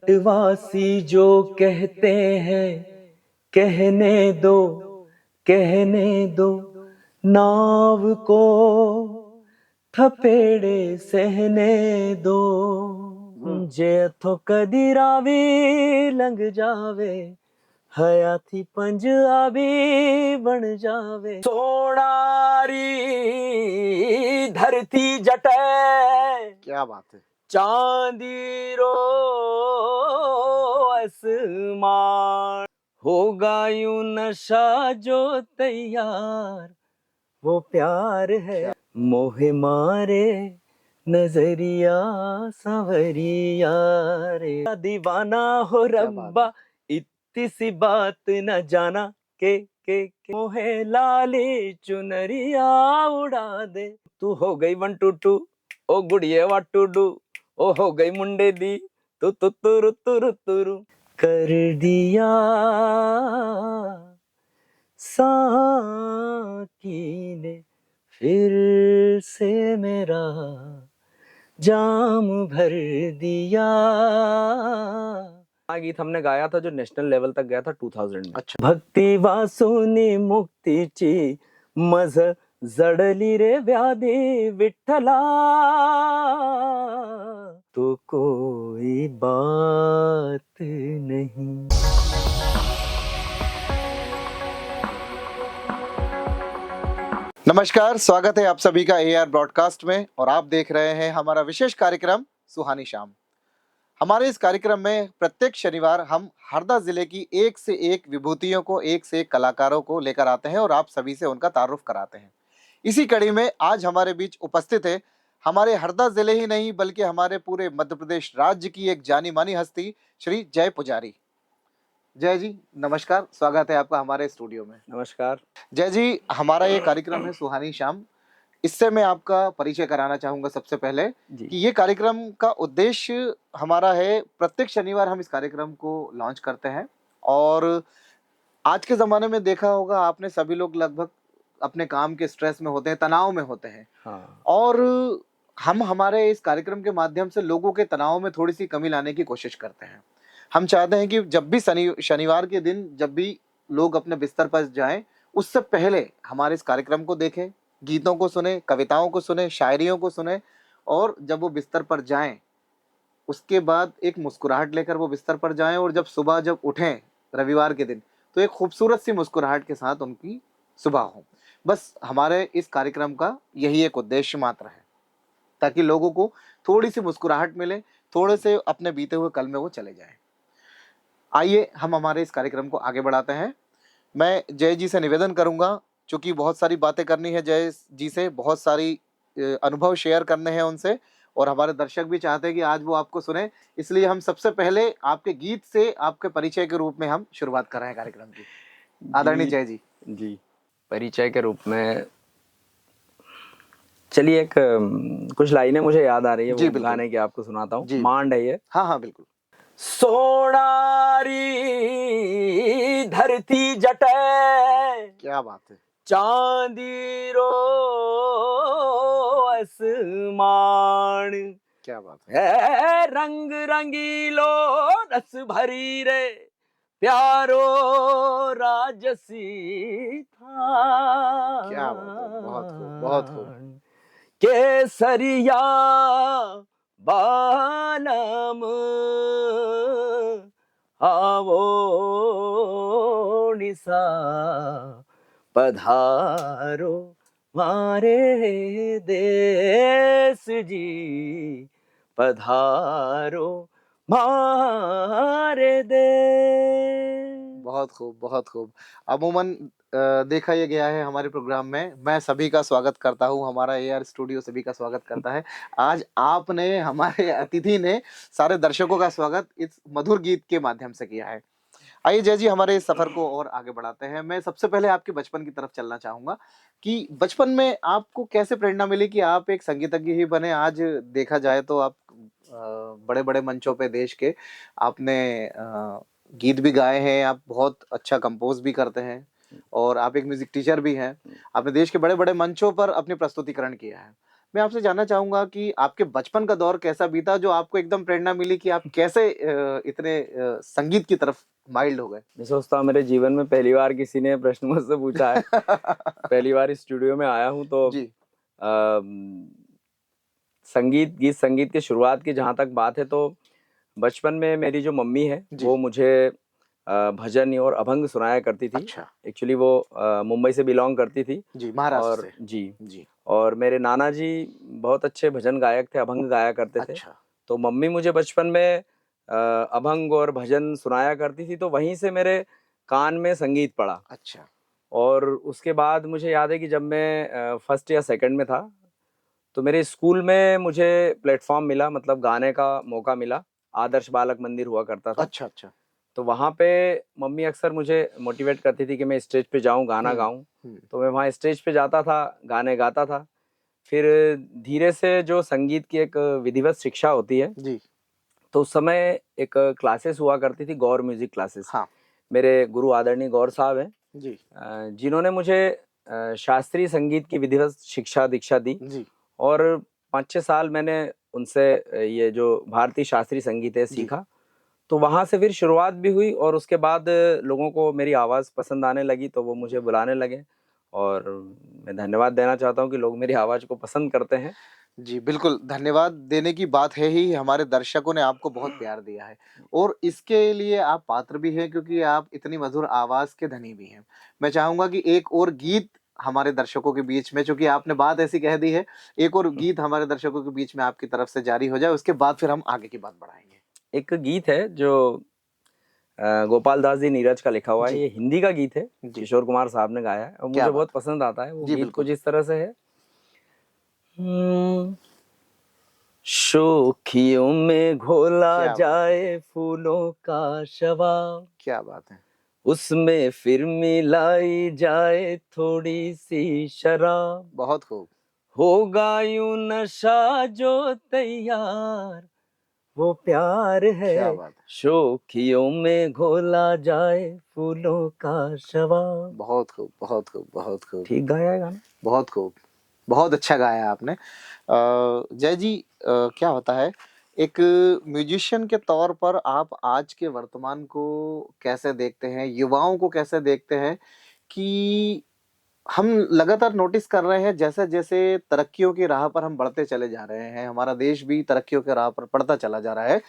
वासी जो कहते हैं दो कहने दो नाव को थपेड़े सहने दो जे थो कदी रावी लंघ जावे हयाती पंज आवी बन जावे सोनारी धरती जटे। क्या बात है। चांदी रो आसमान होगा यूं नशा जो तैयार वो प्यार है मोहे मारे नजरिया सांवरिया रे दीवाना हो रब्बा इतनी सी बात न जाना के मोहे लाली चुनरिया उड़ा दे तू हो गई 1 2 2 ओ गुड़िए व्हाट टू डू ओ हो गई मुंडे दी तू तुरु तुरु तुरु कर दिया साकी ने फिर से मेरा जाम भर दिया। गीत हमने गाया था जो नेशनल लेवल तक गया था 2000 में। अच्छा। भक्ती वासुनी मुक्तीची मज जडली रे व्याधी विठ्ठला तो कोई बात नहीं। नमस्कार, स्वागत है आप सभी का एआर ब्रॉडकास्ट में और आप देख रहे हैं हमारा विशेष कार्यक्रम सुहानी शाम। हमारे इस कार्यक्रम में प्रत्येक शनिवार हम हरदा जिले की एक से एक विभूतियों को, एक से एक कलाकारों को लेकर आते हैं और आप सभी से उनका तारुफ कराते हैं। इसी कड़ी में आज हमारे बीच उपस्थित है हमारे हरदा जिले ही नहीं बल्कि हमारे पूरे मध्य प्रदेश राज्य की एक जानी मानी हस्ती श्री जय पुजारी। जय जी नमस्कार, स्वागत है आपका हमारे स्टूडियो में। नमस्कार जय जी, हमारा ये कार्यक्रम है सुहानी शाम। इससे मैं आपका परिचय कराना चाहूंगा सबसे पहले कि ये कार्यक्रम का उद्देश्य हमारा है, प्रत्येक शनिवार हम इस कार्यक्रम को लॉन्च करते हैं और आज के ज़माने में देखा होगा आपने, सभी लोग लगभग अपने काम के स्ट्रेस में होते हैं, तनाव में होते हैं। हाँ। और हम हमारे इस कार्यक्रम के माध्यम से लोगों के तनाव में थोड़ी सी कमी लाने की कोशिश करते हैं। हम चाहते हैं कि जब भी शनिवार के दिन जब भी लोग अपने बिस्तर पर जाएं, उससे पहले हमारे इस कार्यक्रम को देखें, गीतों को सुने, कविताओं को सुने, शायरियों को सुने और जब वो बिस्तर पर जाएं उसके बाद एक मुस्कुराहट लेकर वो बिस्तर पर जाएं और जब सुबह जब उठें रविवार के दिन तो एक खूबसूरत सी मुस्कुराहट के साथ उनकी सुबह हो। बस हमारे इस कार्यक्रम का यही एक उद्देश्य मात्र है, ताकि लोगों को थोड़ी सी मुस्कुराहट मिले, थोड़े से अपने बीते हुए कल में वो चले जाएं। आइए हम हमारे इस कार्यक्रम को आगे बढ़ाते हैं। मैं जय जी से निवेदन करूंगा, चूंकि बहुत सारी बातें करनी है जय जी से, बहुत सारी अनुभव शेयर करने हैं उनसे और हमारे दर्शक भी चाहते हैं कि आज वो आपको सुने, इसलिए हम सबसे पहले आपके गीत से आपके परिचय के रूप में हम शुरुआत कर रहे हैं कार्यक्रम की। आदरणीय जय जी। जी, परिचय के रूप में चलिए एक कुछ लाइनें मुझे याद आ रही है वो गाने की आपको सुनाता हूँ। मांड है ये। हाँ हाँ बिल्कुल। सोनारी धरती जटे। क्या बात है। चांदी रो आसमान। क्या बात है। रंग रंगीलो रस भरी रे प्यारो राजसी था। क्या बात है, बहुत खूब बहुत खूब। केसरिया बालम आवो निसा पधारो मारे देश जी पधारो मारे देश। बहुत खूब बहुत खूब। अमूमन देखा ये गया है हमारे प्रोग्राम में, मैं सभी का स्वागत करता हूँ, हमारा एआर स्टूडियो सभी का स्वागत करता है। आज आपने, हमारे अतिथि ने सारे दर्शकों का स्वागत इस मधुर गीत के माध्यम से किया है। आइए जय जी, हमारे इस सफर को और आगे बढ़ाते हैं। मैं सबसे पहले आपके बचपन की तरफ चलना चाहूंगा कि बचपन में आपको कैसे प्रेरणा मिली कि आप एक संगीतज्ञ ही बने। आज देखा जाए तो आप बड़े बड़े मंचों पे देश के आपने गीत भी गाए हैं, आप बहुत अच्छा कंपोज भी करते हैं और आप एक म्यूजिक टीचर भी हैं। आपने देश के बड़े बड़े मंचों पर अपनी प्रस्तुतिकरण किया है। मैं आपसे जानना चाहूंगा कि आपके बचपन का दौर कैसा बीता, जो आपको एकदम प्रेरणा मिली कि आप कैसे इतने संगीत की तरफ माइल्ड हो गए? मैं सोचता हूँ मेरे जीवन में पहली बार किसी ने प्रश्न मुझसे पूछा है। पहली बार इस स्टूडियो में आया हूँ तो जी। गीत संगीत की शुरुआत की जहाँ तक बात है तो बचपन में मेरी जो मम्मी है जी। वो मुझे भजन और अभंग सुनाया करती थी। अच्छा। एक्चुअली वो मुंबई से बिलोंग करती थी। जी, महाराष्ट्र और से। जी, जी। और मेरे नाना जी बहुत अच्छे भजन गायक थे, अभंग गाया करते थे। अच्छा। तो मम्मी मुझे बचपन में अभंग और भजन सुनाया करती थी, तो वहीं से मेरे कान में संगीत पड़ा। अच्छा। और उसके बाद मुझे याद है कि जब मैं फर्स्ट या सेकंड में था तो मेरे स्कूल में मुझे प्लेटफॉर्म मिला, मतलब गाने का मौका मिला। आदर्श बालक मंदिर हुआ करता था। अच्छा। अच्छा। तो वहाँ पे मम्मी अक्सर मुझे मोटिवेट करती थी कि मैं स्टेज पे जाऊँ, गाना हम्म। गाऊँ। तो मैं वहाँ स्टेज पे जाता था, गाने गाता था। फिर धीरे से जो संगीत की एक विधिवत शिक्षा होती है, जी। तो उस समय एक क्लासेस हुआ करती थी, गौर म्यूजिक क्लासेस। हाँ। मेरे गुरु आदरणीय गौर साहब हैं, जी। जिन्होंने मुझे शास्त्रीय संगीत की विधिवत शिक्षा दीक्षा दी। जी। और 5-6 साल मैंने उनसे ये जो भारतीय शास्त्रीय संगीत है जी। सीखा। तो वहाँ से फिर शुरुआत भी हुई और उसके बाद लोगों को मेरी आवाज़ पसंद आने लगी तो वो मुझे बुलाने लगे। और मैं धन्यवाद देना चाहता हूँ कि लोग मेरी आवाज़ को पसंद करते हैं। जी, बिल्कुल, धन्यवाद देने की बात है ही, हमारे दर्शकों ने आपको बहुत प्यार दिया है और इसके लिए आप पात्र भी हैं क्योंकि आप इतनी मधुर आवाज़ के धनी भी हैं। मैं चाहूँगा कि एक और गीत हमारे दर्शकों के बीच में, चूँकि आपने बात ऐसी कह दी है, एक और गीत हमारे दर्शकों के बीच में आपकी तरफ से जारी हो जाए, उसके बाद फिर हम आगे की बात बढ़ाएँगे। एक गीत है जो गोपाल दास जी नीरज का लिखा हुआ है, जी। ये हिंदी का गीत है, जी। किशोर कुमार साहब ने गाया है और क्या मुझे बात बहुत पसंद आता है। वो है! जी, गीत बिल्कुल। कुछ इस तरह से है। हम्म, शोखियों में घोला क्या बात है! जाए फूलों का शवाब, क्या बात है! उसमें फिर मिलाई जाए थोड़ी सी शराब, बहुत खूब। होगा यूं नशा जो तैयार, वो प्यार है। क्या बात है! शोखियों में घोला जाए फूलों का शवाब। बहुत खूब, बहुत खूब, बहुत खूब। ठीक गाया है गाना। बहुत खूब। बहुत अच्छा गाया आपने। जय जी, क्या होता है, एक म्यूजिशियन के तौर पर आप आज के वर्तमान को कैसे देखते हैं? युवाओं को कैसे देखते हैं कि हम लगातार नोटिस कर रहे हैं जैसे-जैसे तरक्कियों की राह पर हम बढ़ते चले जा रहे हैं, हमारा देश भी तरक्कियों की राह पर बढ़ता चला जा रहा है।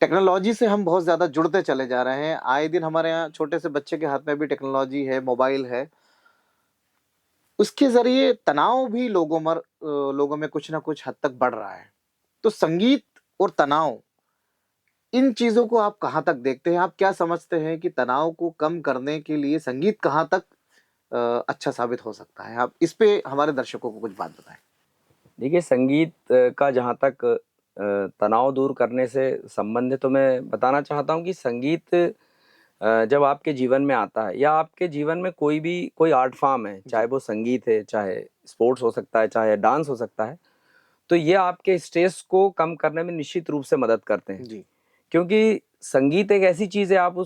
टेक्नोलॉजी से हम बहुत ज़्यादा जुड़ते चले जा रहे हैं। आए दिन हमारे यहाँ छोटे से बच्चे के हाथ में भी टेक्नोलॉजी है, मोबाइल है। उसके ज़रिए तनाव भी लोगों में कुछ न कुछ हद तक बढ़ रहा है। तो संगीत और तनाव, इन चीज़ों को आप कहाँ तक देखते हैं? आप क्या समझते हैं कि तनाव को कम करने के लिए संगीत कहाँ तक अच्छा साबित हो सकता है? आप इस पे हमारे दर्शकों को कुछ बात बताएँ। देखिए, संगीत का जहाँ तक तनाव दूर करने से संबंध है तो मैं बताना चाहता हूँ कि संगीत जब आपके जीवन में आता है या आपके जीवन में कोई आर्ट फॉर्म है, चाहे जी। वो संगीत है, चाहे स्पोर्ट्स हो सकता है, चाहे डांस हो सकता है, तो ये आपके स्ट्रेस को कम करने में निश्चित रूप से मदद करते हैं। जी। क्योंकि संगीत एक ऐसी चीज़ है, आप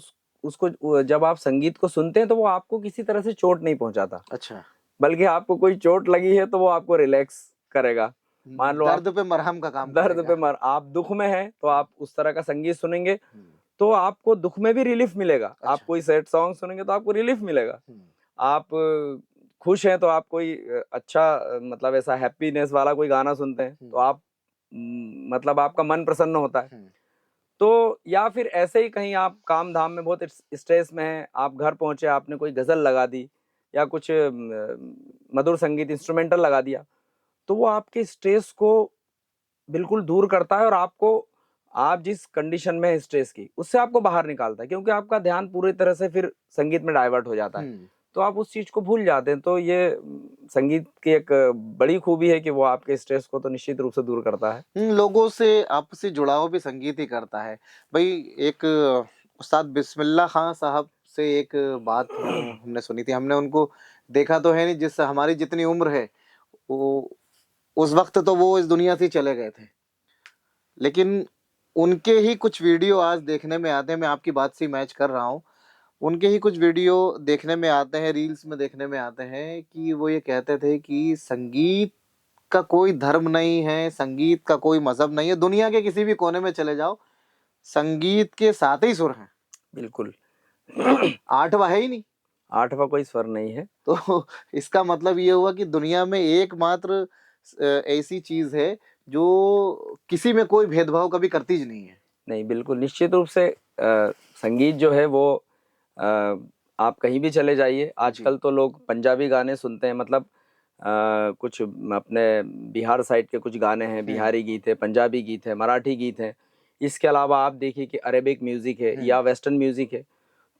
उसको जब आप संगीत को सुनते हैं तो वो आपको किसी तरह से चोट नहीं पहुँचाता, अच्छा। बल्कि आपको कोई चोट लगी है तो वो आपको रिलैक्स करेगा। मान लो आप दर्द पे मरहम का काम दर्द करेगा। पे मर आप दुःख में हैं, तो हुँ। आप उस तरह का संगीत सुनेंगे, हुँ। तो आपको दुःख में भी रिलीफ़ मिलेगा। आप अच्छा। कोई सैड सॉन्ग सुनेंगे तो आपको रिलीफ़ मिलेगा। हुँ। आप खुश हैं तो आप कोई अच्छा मतलब ऐसा हैप्पीनेस वाला कोई गाना सुनते हैं, तो हुँ। आप मतलब आपका मन प्रसन्न होता है। हुँ। तो या फिर ऐसे ही कहीं आप काम-धाम में बहुत स्ट्रेस में हैं, आप घर पहुँचे, आपने कोई गज़ल लगा दी या कुछ मधुर संगीत इंस्ट्रूमेंटल लगा दिया, तो वो आपके स्ट्रेस को बिल्कुल दूर करता है और आपको आप जिस कंडीशन में हैं स्ट्रेस की, उससे आपको बाहर निकालता है, क्योंकि आपका ध्यान पूरी तरह से फिर संगीत में डाइवर्ट हो जाता है। हुँ। तो आप उस चीज़ को भूल जाते हैं। तो ये संगीत की एक बड़ी खूबी है कि वो आपके स्ट्रेस को तो निश्चित रूप से दूर करता है। लोगों से आपसी जुड़ाव भी संगीत ही करता है। भई, एक उस्ताद बिस्मिल्लाह खां साहब से एक बात हमने सुनी थी। हमने उनको देखा तो है नहीं, जिस हमारी जितनी उम्र है, वो उस वक़्त तो वो इस दुनिया से ही चले गए थे। लेकिन उनके ही कुछ वीडियो आज देखने में आते हैं, मैं आपकी बात से ही मैच कर रहा हूँ। उनके ही कुछ वीडियो देखने में आते हैं, रील्स में देखने में आते हैं कि वो ये कहते थे कि संगीत का कोई धर्म नहीं है, संगीत का कोई मजहब नहीं है, दुनिया के किसी भी कोने में चले जाओ, संगीत के 7 ही सुर हैं, बिल्कुल। 8वां है ही नहीं। 8वां कोई स्वर नहीं है। तो इसका मतलब ये हुआ कि दुनिया में एकमात्र ऐसी चीज है जो किसी में कोई भेदभाव कभी करती ज नहीं है। नहीं, बिल्कुल निश्चित रूप से संगीत जो है वो अ, आप कहीं भी चले जाइए, आजकल तो लोग पंजाबी गाने सुनते हैं, मतलब कुछ अपने बिहार साइड के कुछ गाने हैं, बिहारी गीत है, पंजाबी गीत है, मराठी गीत है। इसके अलावा आप देखिए कि अरेबिक म्यूजिक है या वेस्टर्न म्यूजिक है।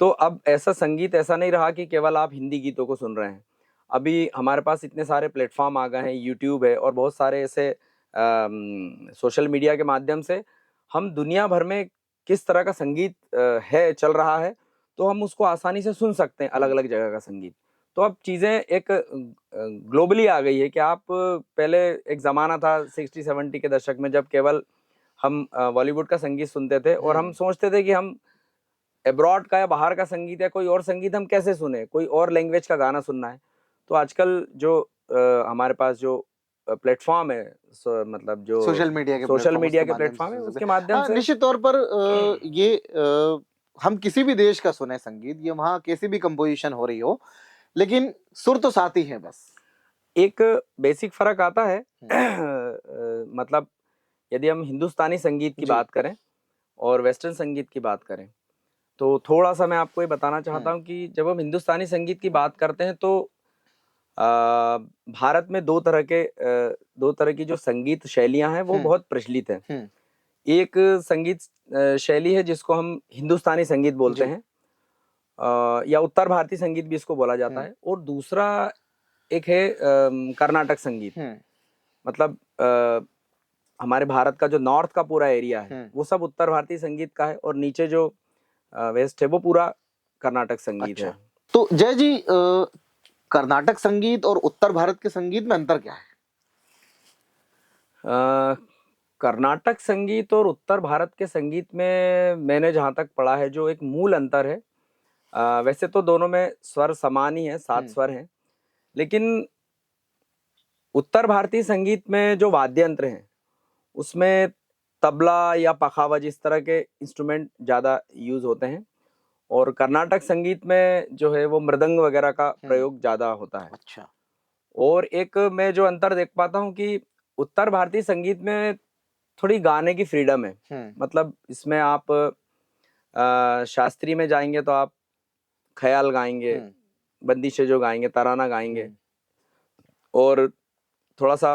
तो अब ऐसा संगीत ऐसा नहीं रहा कि केवल आप हिंदी गीतों को सुन रहे हैं। अभी हमारे पास इतने सारे प्लेटफॉर्म आ गए हैं, यूट्यूब है और बहुत सारे ऐसे सोशल मीडिया के माध्यम से हम दुनिया भर में किस तरह का संगीत है, चल रहा है, तो हम उसको आसानी से सुन सकते हैं, अलग अलग जगह का संगीत। तो अब चीज़ें एक ग्लोबली आ गई है कि आप पहले एक ज़माना था 60-70 के दशक में, जब केवल हम बॉलीवुड का संगीत सुनते थे और हम सोचते थे कि हम अब्रॉड का या बाहर का संगीत या कोई और संगीत हम कैसे सुने, कोई और लैंग्वेज का गाना सुनना है। तो आजकल जो हमारे पास जो प्लेटफॉर्म है, मतलब जो सोशल मीडिया के प्लेटफॉर्म है, उसके माध्यम हाँ, से निश्चित तौर पर ये हम किसी भी देश का सुने संगीत, ये वहाँ कैसी भी कंपोजिशन हो रही हो, लेकिन सुर तो साथ ही है बस। एक बेसिक फर्क आता है। मतलब यदि हम हिंदुस्तानी संगीत की बात करें और वेस्टर्न संगीत की बात करें, तो थोड़ा सा मैं आपको ये बताना चाहता हूँ कि जब हम हिंदुस्तानी संगीत की बात करते हैं तो भारत में दो तरह की जो संगीत शैलियां हैं वो बहुत प्रचलित हैं। एक संगीत शैली है जिसको हम हिंदुस्तानी संगीत बोलते हैं, या उत्तर भारतीय संगीत भी इसको बोला जाता है, और दूसरा एक है कर्नाटक संगीत। मतलब हमारे भारत का जो नॉर्थ का पूरा एरिया है वो सब उत्तर भारतीय संगीत का है, और नीचे जो वेस्ट है वो पूरा कर्नाटक संगीत है। तो जय जी, कर्नाटक संगीत और उत्तर भारत के संगीत में अंतर क्या है? कर्नाटक संगीत और उत्तर भारत के संगीत में मैंने जहाँ तक पढ़ा है, जो एक मूल अंतर है, वैसे तो दोनों में स्वर समान ही है, 7 स्वर हैं, लेकिन उत्तर भारतीय संगीत में जो वाद्य यंत्र हैं उसमें तबला या पखावज इस तरह के इंस्ट्रूमेंट ज़्यादा यूज होते हैं, और कर्नाटक संगीत में जो है वो मृदंग वगैरह का प्रयोग ज़्यादा होता है। अच्छा। और एक मैं जो अंतर देख पाता हूँ कि उत्तर भारतीय संगीत में थोड़ी गाने की फ्रीडम है। मतलब इसमें आप शास्त्रीय में जाएंगे तो आप ख्याल गाएंगे, बंदिशें जो गाएंगे, तराना गाएंगे, और थोड़ा सा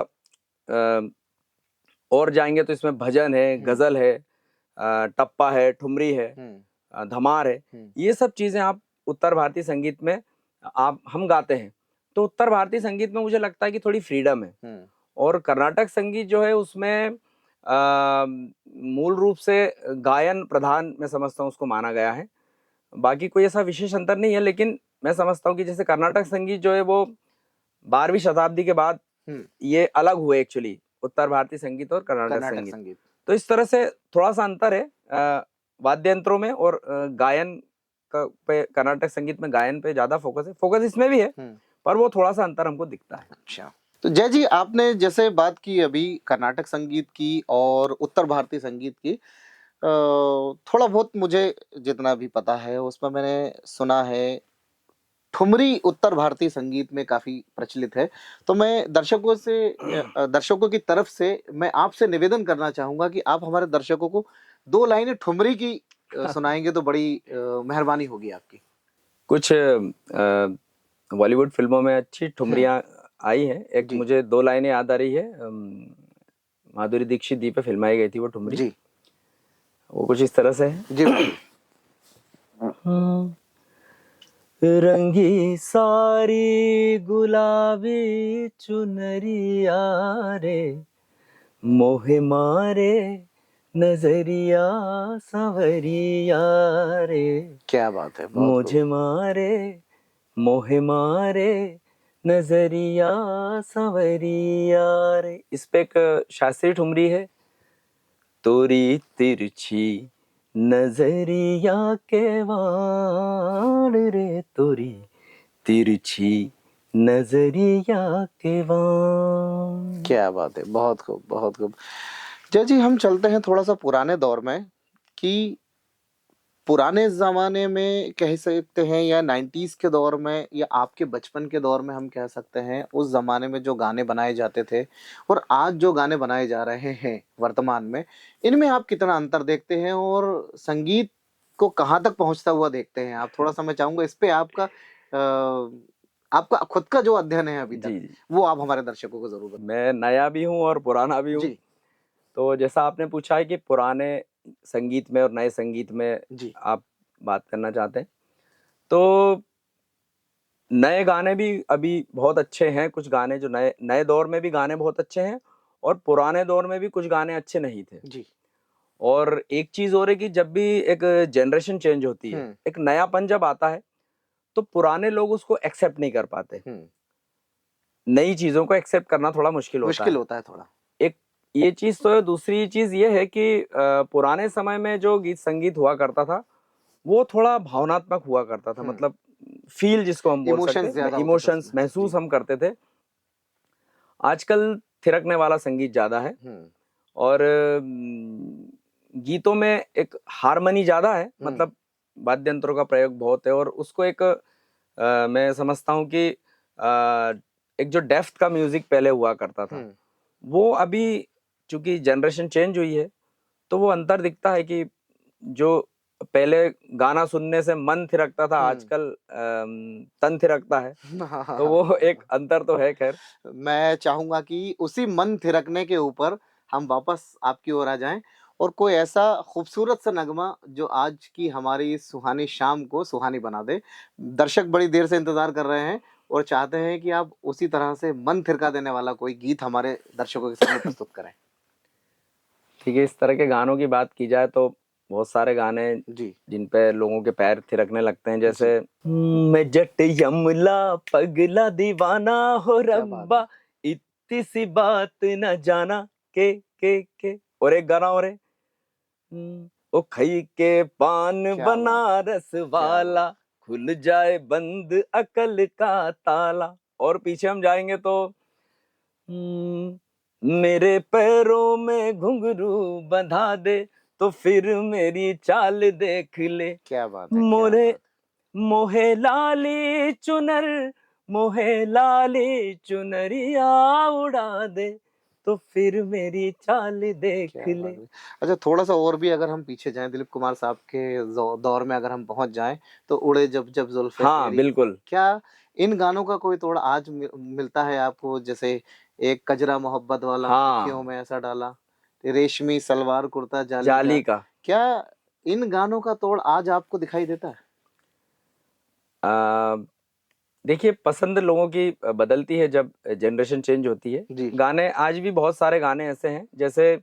और जाएंगे तो इसमें भजन है, गजल है, टप्पा है, ठुमरी है, धमार है, ये सब चीजें आप उत्तर भारतीय संगीत में हम गाते हैं। तो उत्तर भारतीय संगीत में मुझे लगता है कि थोड़ी फ्रीडम है, और कर्नाटक संगीत जो है उसमें मूल रूप से गायन प्रधान मैं समझता हूँ उसको माना गया है। बाकी कोई ऐसा विशेष अंतर नहीं है, लेकिन मैं समझता हूँ कि जैसे कर्नाटक संगीत जो है वो 12वीं शताब्दी के बाद ये अलग हुए एक्चुअली, उत्तर भारतीय संगीत और कर्नाटक संगीत। तो इस तरह से थोड़ा सा अंतर है वाद्य यंत्रों में, और गायन पे कर्नाटक संगीत में गायन पे ज्यादा फोकस इसमें भी है, पर वो थोड़ा सा अंतर हमको दिखता है। अच्छा, तो जय जी, आपने जैसे बात की अभी कर्नाटक संगीत की और उत्तर भारतीय संगीत की, थोड़ा बहुत मुझे जितना भी पता है उसमें मैंने सुना है ठुमरी उत्तर भारतीय संगीत में काफी प्रचलित है। तो मैं दर्शकों की तरफ से मैं आपसे निवेदन करना चाहूंगा कि आप हमारे दर्शकों को 2 लाइनें ठुमरी की सुनाएंगे तो बड़ी मेहरबानी होगी आपकी। कुछ बॉलीवुड फिल्मों में अच्छी ठुमरियां आई हैं। एक मुझे 2 लाइनें याद आ रही है, माधुरी दीक्षित दी पे फिल्माई गई थी वो ठुमरी जी। वो कुछ इस तरह से है जी। रंगी सारी गुलाबी चुनरिया रे, मोहे मारे नजरिया सांवरिया रे। क्या बात है, मुझे मारे मोहे मारे नजरिया सांवरिया रे। इस पे एक शास्त्रीय ठुमरी है, तोरी तिरछी नजरिया के वाड़ रे, तोरी तिरछी नजरिया के वाम। क्या बात है, बहुत खूब, बहुत खूब। जय जी, हम चलते हैं थोड़ा सा पुराने दौर में कि पुराने ज़माने में कह सकते हैं या 90s के दौर में या आपके बचपन के दौर में हम कह सकते हैं, उस ज़माने में जो गाने बनाए जाते थे और आज जो गाने बनाए जा रहे हैं वर्तमान में, इनमें आप कितना अंतर देखते हैं और संगीत को कहाँ तक पहुँचता हुआ देखते हैं आप? थोड़ा-सा मैं चाहूँगा इस पे आपका खुद का जो अध्ययन है अभी तक, जी जी, वो आप हमारे दर्शकों को ज़रूर बताएँ। मैं नया भी हूँ और पुराना भी हूँ। जी, तो जैसा आपने पूछा है कि पुराने संगीत में और नए संगीत में जी। आप बात करना चाहते हैं, तो नए गाने भी अभी बहुत अच्छे हैं। कुछ गाने जो नए नए दौर में भी गाने बहुत अच्छे हैं और पुराने दौर में भी कुछ गाने अच्छे नहीं थे। जी। और एक चीज़ और है कि जब भी एक जनरेशन चेंज होती है, हुँ, एक नयापन जब आता है, तो पुराने लोग उसको एक्सेप्ट नहीं कर पाते। हुँ। नई चीज़ों को एक्सेप्ट करना थोड़ा मुश्किल होता मुश्किल है। होता है थोड़ा। एक ये चीज़ तो है, दूसरी चीज़ ये है कि पुराने समय में जो गीत संगीत हुआ करता था, वो थोड़ा भावनात्मक हुआ करता था। हुँ। मतलब फ़ील जिसको हम बोल सकते इमोशंस हैं, ज़्यादा होते थे इमोशंस उसमें। जी। महसूस हम करते थे। आजकल थिरकने वाला संगीत ज़्यादा है हुँ, और गीतों में एक हार्मनी ज़्यादा है, हुँ, मतलब वाद्य यंत्रों का प्रयोग बहुत है और उसको एक मैं समझता हूँ कि एक जो डेप्थ का म्यूज़िक पहले हुआ करता था, हुँ, वो अभी चूँकि जनरेशन चेंज हुई है, तो वो अंतर दिखता है कि जो पहले गाना सुनने से मन थिरकता था, हुँ। आजकल तन थिरकता है। हाँ, हाँ, तो हाँ, वो एक हाँ। अंतर तो है खैर। मैं चाहूँगा कि उसी मन थिरकने के ऊपर हम वापस आपकी ओर आ जाएँ और कोई ऐसा खूबसूरत सा नगमा जो आज की हमारी इस सुहानी शाम को सुहानी बना दे। दर्शक बड़ी देर से इंतज़ार कर रहे हैं और चाहते हैं कि आप उसी तरह से मन थिरका देने वाला कोई गीत हमारे दर्शकों के सामने प्रस्तुत करें। ठीक है, इस तरह के गानों की बात की जाए तो बहुत सारे गाने जी, जिन पे लोगों के पैर थिरकने लगते हैं, जी। जैसे मैं जट यमला पगला दीवाना हो क्या बात है! रब्बा, इतनी सी बात न जाना के। और एक गाना और है, ओ खई के पान क्या बात है! बनारस क्या बात वाला, खुल जाए बंद अकल का ताला। और पीछे हम जाएंगे तो मेरे पैरों में घुंघरू बंधा दे, तो फिर मेरी चाल देख ले। क्या बात है! क्या मोरे बात मोहे लाली चुनर, मोहे लाली चुनरिया उड़ा दे, तो फिर मेरी चाल देख क्या बात ले। है! अच्छा, थोड़ा-सा और भी अगर हम पीछे जाएँ, दिलीप कुमार साहब के दौर में अगर हम पहुँच जाएँ, तो उड़े जब जब ज़ुल्फ़े हाँ, तेरी, बिल्कुल। क्या इन गानों का कोई तोड़ आज मिलता है आपको? जैसे एक कजरा मोहब्बत वाला, अँखियों हाँ, में ऐसा डाला, रेशमी सलवार कुर्ता जाली जाली का, का। क्या इन गानों का तोड़ आज आपको दिखाई देता है? अ, देखिए, पसंद लोगों की बदलती है जब जनरेशन चेंज होती है। जी। गाने आज भी बहुत सारे गाने ऐसे हैं, जैसे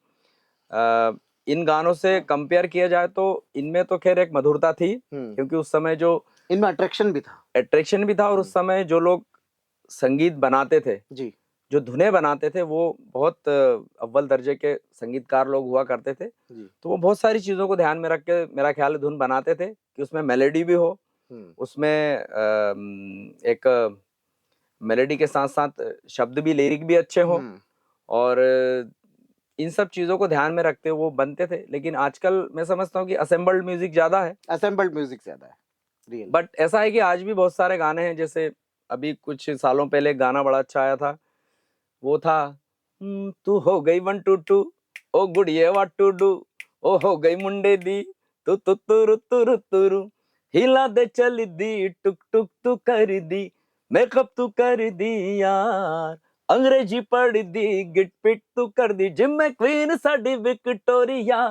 इन गानों से कंपेयर किया जाए तो इनमें तो खैर एक मधुरता थी, हुँ, क्योंकि उस समय जो इनमें अट्रैक्शन भी था। अट्रैक्शन भी था और हुँ, उस समय जो लोग संगीत बनाते थे, जी, जो धुनें बनाते थे, वो बहुत अव्वल दर्जे के संगीतकार लोग हुआ करते थे। जी। तो वो बहुत सारी चीज़ों को ध्यान में रख के मेरा ख़्याल है धुन बनाते थे कि उसमें मेलोडी भी हो, हुँ, उसमें एक मेलोडी के साथ-साथ शब्द भी, लिरिक भी अच्छे हों हुँ। और इन सब चीज़ों को ध्यान में रखते हुए वो बनते थे। लेकिन आजकल मैं समझता हूँ कि असेंबल्ड म्यूज़िक ज़्यादा है। असेंबल्ड म्यूज़िक ज़्यादा है, रियल। बट ऐसा है कि आज भी बहुत सारे गाने हैं, जैसे अभी कुछ सालों पहले एक गाना बड़ा अच्छा आया था, वो था तू हो गई 1 2 2 ओ गुड़िये व्हाट टू डू, ओ हो गई मुंडे दी तू तू तुरु तुरु तुरु, हिला दे चल दी टुक टुक तू कर दी, मेकअप तू कर दी यार, अंग्रेजी पढ़ दी, गिट पिट तू कर दी, जिम में क्वीन साडी विक्टोरिया,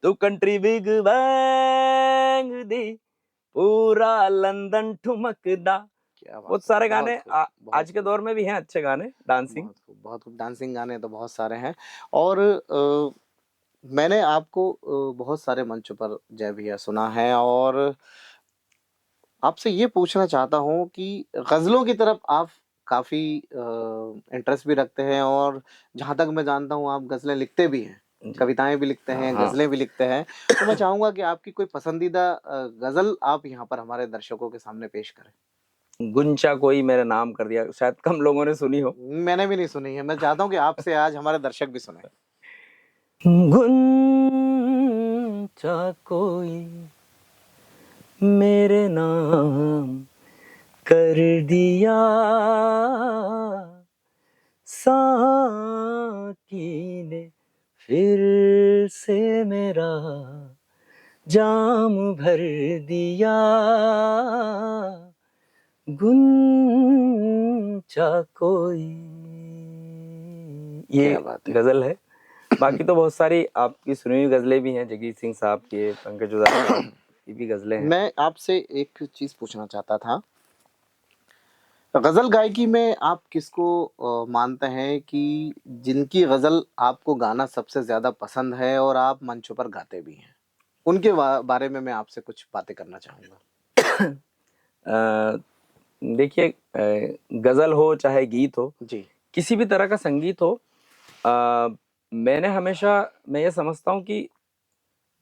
तू कंट्री बिग बैंग दी, पूरा लंदन ठुमकदा। क्या बात बहुत है! सारे बहुत गाने खूब, बहुत आज के खूब। दौर में भी हैं अच्छे गाने, डांसिंग। बहुत खूब, बहुत खूब। डांसिंग गाने तो बहुत सारे हैं और मैंने आपको बहुत सारे मंचों पर जय भैया सुना है और आपसे ये पूछना चाहता हूँ कि ग़ज़लों की तरफ आप काफ़ी इंटरेस्ट भी रखते हैं और जहाँ तक मैं जानता हूँ आप ग़ज़लें लिखते भी हैं, जी। कविताएँ भी लिखते हाँ, हैं, हाँ। ग़ज़लें भी लिखते हैं। तो मैं चाहूँगा कि आपकी कोई पसंदीदा ग़ज़ल आप यहाँ पर हमारे दर्शकों के सामने पेश करें। गुंचा कोई मेरा नाम कर दिया, शायद कम लोगों ने सुनी हो। मैंने भी नहीं सुनी है, मैं चाहता हूँ कि आपसे आज हमारे दर्शक भी सुने। गुंचा कोई मेरे नाम कर दिया, साकी ने फिर से मेरा जाम भर दिया, गुंचा कोई। ये क्या बात है। गजल है। बाकी तो बहुत सारी आपकी सुनी हुई गजलें भी हैं, जगजीत सिंह साहब की, पंकज उधास साहब की भी गजलें हैं। मैं आपसे एक चीज पूछना चाहता था, गजल गायकी में आप किसको मानते हैं कि जिनकी गजल आपको गाना सबसे ज्यादा पसंद है और आप मंचों पर गाते भी हैं, उनके बारे में मैं आपसे कुछ बातें करना चाहूंगा। अ, देखिए, गजल हो चाहे गीत हो, जी। किसी भी तरह का संगीत हो, मैंने हमेशा, मैं ये समझता हूँ कि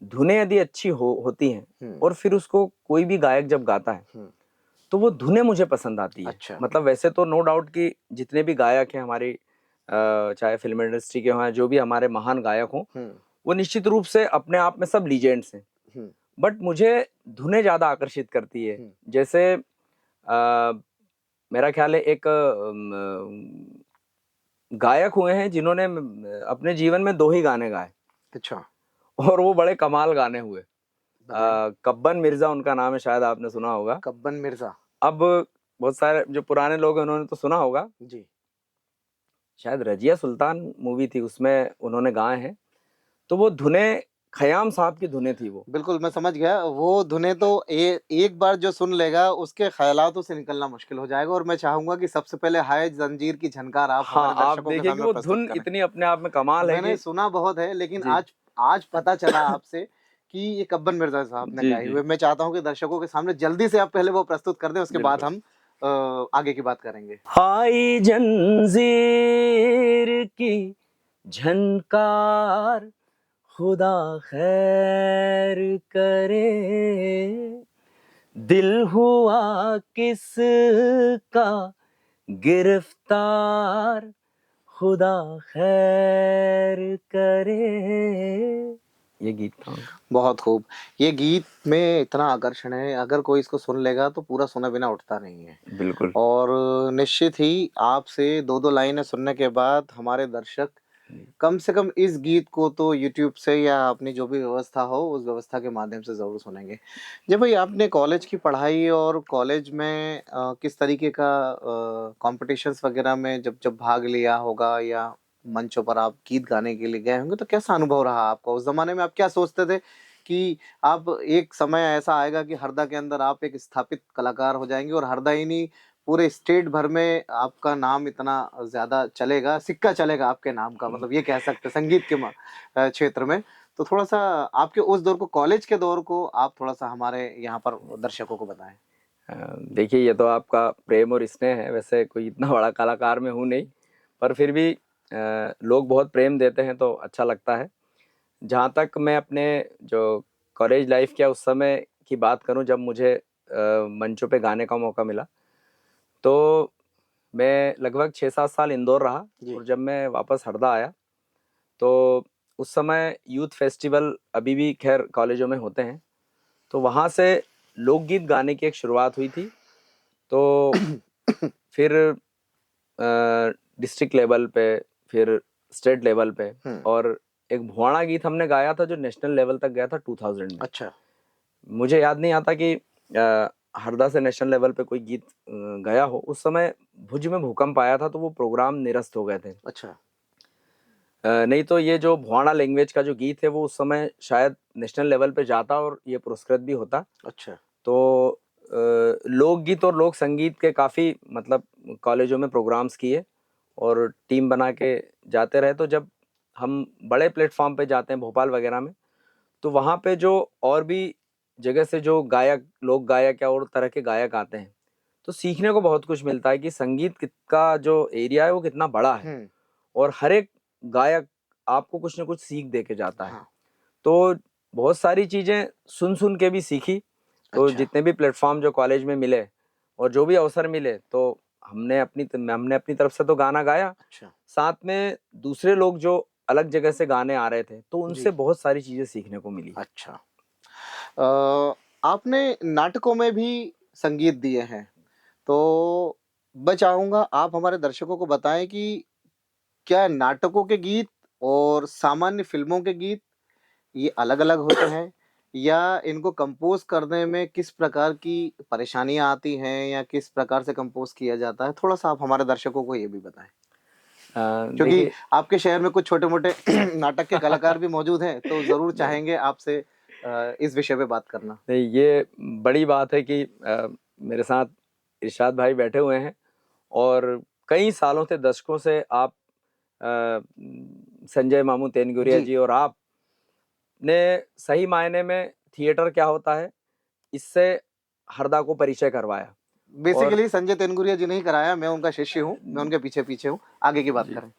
धुनें यदि अच्छी होती हैं और फिर उसको कोई भी गायक जब गाता है तो वो धुनें मुझे पसंद आती है। अच्छा। मतलब वैसे तो नो डाउट कि जितने भी गायक हैं हमारी, चाहे फिल्म इंडस्ट्री के हों, जो भी हमारे महान गायक हों, वो निश्चित रूप से अपने आप में सब लीजेंड्स हैं। बट मुझे धुनें ज़्यादा आकर्षित करती है। जैसे मेरा ख्याल है एक गायक हुए हैं जिन्होंने अपने जीवन में 2 ही गाने गाए। अच्छा। और वो बड़े कमाल गाने हुए। कब्बन मिर्जा उनका नाम है, शायद आपने सुना होगा। कब्बन मिर्जा। अब बहुत सारे जो पुराने लोग हैं उन्होंने तो सुना होगा जी। शायद रजिया सुल्तान मूवी थी, उसमें उन्होंने गाए हैं। तो वो धुनें खयाम साहब की धुनें थी वो। बिल्कुल मैं समझ गया, वो धुनें तो एक बार जो सुन लेगा उसके ख्यालातों से निकलना मुश्किल हो जाएगा, और मैं चाहूंगा कि सबसे पहले हाय जंजीर की झनकार आप हाँ, हमारे आप दर्शकों के देखिए कि सामने वो प्रस्तुत धुन करें। इतनी अपने आप में कमाल है मैंने कि सुना बहुत है, लेकिन जी। आज पता चला आपसे कि ये कब्बन मिर्जा साहब ने जी गाए जी हुए। मैं चाहता हूँ कि दर्शकों के सामने जल्दी से आप पहले वो प्रस्तुत कर दें, उसके बाद बिल्कुल। हम आगे की बात करेंगे। हाय जंजीर की झनकार, खुदा खैर करे, दिल हुआ किसका गिरफ्तार, खुदा खैर करे। ये गीत था उनका। बहुत खूब। ये गीत में इतना आकर्षण है, अगर कोई इसको सुन लेगा तो पूरा सुना बिना उठता नहीं है। बिल्कुल। और निश्चित ही आपसे 2-2 लाइनें सुनने के बाद हमारे दर्शक कम से कम इस गीत को तो यूट्यूब से या अपनी जो भी व्यवस्था हो उस व्यवस्था के माध्यम से ज़रूर सुनेंगे। जी भाई, आपने कॉलेज की पढ़ाई और कॉलेज में किस तरीके का कॉम्पिटिशन्स वगैरह में जब जब भाग लिया होगा या मंचों पर आप गीत गाने के लिए गए होंगे, तो कैसा अनुभव रहा आपका? उस ज़माने में आप क्या सोचते थे कि आप एक समय ऐसा आएगा कि हरदा के अंदर आप एक स्थापित कलाकार हो जाएँगे और हरदा ही नहीं, पूरे स्टेट भर में आपका नाम इतना ज़्यादा चलेगा, सिक्का चलेगा आपके नाम का, मतलब ये कह सकते हैं संगीत के क्षेत्र में। तो थोड़ा-सा आपके उस दौर को, कॉलेज के दौर को आप थोड़ा-सा हमारे यहाँ पर दर्शकों को बताएँ। देखिए, ये तो आपका प्रेम और स्नेह है। वैसे कोई इतना बड़ा कलाकार मैं हूँ नहीं, पर फिर भी लोग बहुत प्रेम देते हैं तो अच्छा लगता है। जहाँ तक मैं अपने जो कॉलेज लाइफ किया उस समय की बात करूँ, जब मुझे मंचों पे गाने का मौका मिला, तो मैं लगभग 6-7 साल इंदौर रहा। और जब मैं वापस हरदा आया तो उस समय यूथ फेस्टिवल अभी भी खैर कॉलेजों में होते हैं, तो वहाँ से लोकगीत गाने की एक शुरुआत हुई थी। तो फिर डिस्ट्रिक्ट लेवल पे, फिर स्टेट लेवल पे, और एक भुआणा गीत हमने गाया था जो नेशनल लेवल तक गया था 2000 में। अच्छा। मुझे याद नहीं आता कि हरदा से नेशनल लेवल पे कोई गीत गया हो। उस समय भुज में भूकंप आया था तो वो प्रोग्राम निरस्त हो गए थे। अच्छा। नहीं तो ये जो भुआणा लैंग्वेज का जो गीत है वो उस समय शायद नेशनल लेवल पे जाता और ये पुरस्कृत भी होता। अच्छा। तो लोकगीत और लोक संगीत के काफ़ी मतलब कॉलेजों में प्रोग्राम्स किए और टीम बना के जाते रहे। तो जब हम बड़े प्लेटफॉर्म पे जाते हैं भोपाल वगैरह में, तो वहाँ पे जो और भी जगह से जो गायक, लोक गायक या और तरह के गायक आते हैं, तो सीखने को बहुत कुछ मिलता है कि संगीत का जो एरिया है वो कितना बड़ा है और हर एक गायक आपको कुछ ना कुछ सीख दे के जाता है। हाँ। तो बहुत सारी चीज़ें सुन सुन के भी सीखी। तो अच्छा। जितने भी प्लेटफॉर्म जो कॉलेज में मिले, और जो भी अवसर मिले तो हमने अपनी तरफ से तो गाना गाया, अच्छा साथ में दूसरे लोग जो अलग जगह से गाने आ रहे थे तो जी। उनसे बहुत सारी चीजें सीखने को मिली। अच्छा आपने नाटकों में भी संगीत दिए हैं, तो मैं चाहूंगा आप हमारे दर्शकों को बताएं कि क्या नाटकों के गीत और सामान्य फिल्मों के गीत ये अलग-अलग होते हैं, या इनको कंपोज करने में किस प्रकार की परेशानियां आती हैं, या किस प्रकार से कंपोज किया जाता है? थोड़ा सा आप हमारे दर्शकों को ये भी बताएं, क्योंकि देखिए आपके शहर में कुछ छोटे-मोटे नाटक के कलाकार भी मौजूद हैं, तो जरूर नहीं चाहेंगे आपसे इस विषय पे बात करना। नहीं, ये बड़ी बात है कि मेरे साथ इरशाद भाई बैठे हुए हैं और कई सालों से, दशकों से आप संजय मामू तेनगुरिया जी, जी और आप ने सही मायने में थिएटर क्या होता है इससे हरदा को परिचय करवाया। और बेसिकली संजय तेनगुरिया जी ने ही कराया, मैं उनका शिष्य हूँ, मैं उनके पीछे-पीछे हूँ। आगे की बात जी, करें।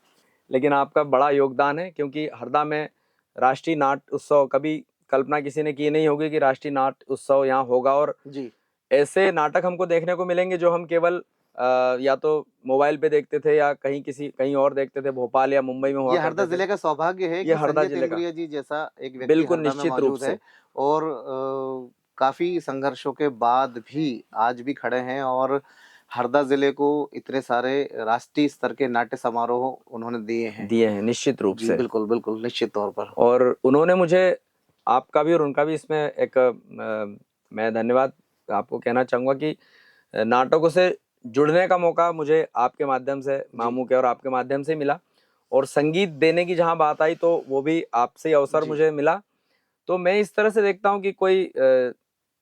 लेकिन आपका बड़ा योगदान है क्योंकि हरदा में राष्ट्रीय नाट्य उत्सव, कभी कल्पना किसी ने की नहीं होगी कि राष्ट्रीय नाट्य उत्सव यहाँ होगा और जी, ऐसे नाटक हमको देखने को मिलेंगे जो हम केवल या तो मोबाइल पे देखते थे या कहीं और देखते थे, भोपाल या मुंबई में हुआ ये हरदा करते थे। जिले का सौभाग्य है ये कि हरदा संजय जिले का तेंदुरिया जी जैसा एक व्यक्ति बिल्कुल हरदा में निश्चित रूप मौजूद से। है, और काफी संघर्षों के बाद भी आज भी खड़े हैं, और हरदा जिले को इतने सारे राष्ट्रीय स्तर के नाट्य समारोह उन्होंने दिए हैं। दिए हैं निश्चित रूप जी से। बिल्कुल बिल्कुल, निश्चित तौर पर। और उन्होंने मुझे, आपका भी और उनका भी इसमें एक मैं धन्यवाद आपको कहना चाहूँगा कि नाटकों से जुड़ने का मौका मुझे आपके माध्यम से, जी मामू के और आपके माध्यम से मिला। और संगीत देने की जहाँ बात आई तो वो भी आपसे ही अवसर जी मुझे मिला। तो मैं इस तरह से देखता हूँ कि कोई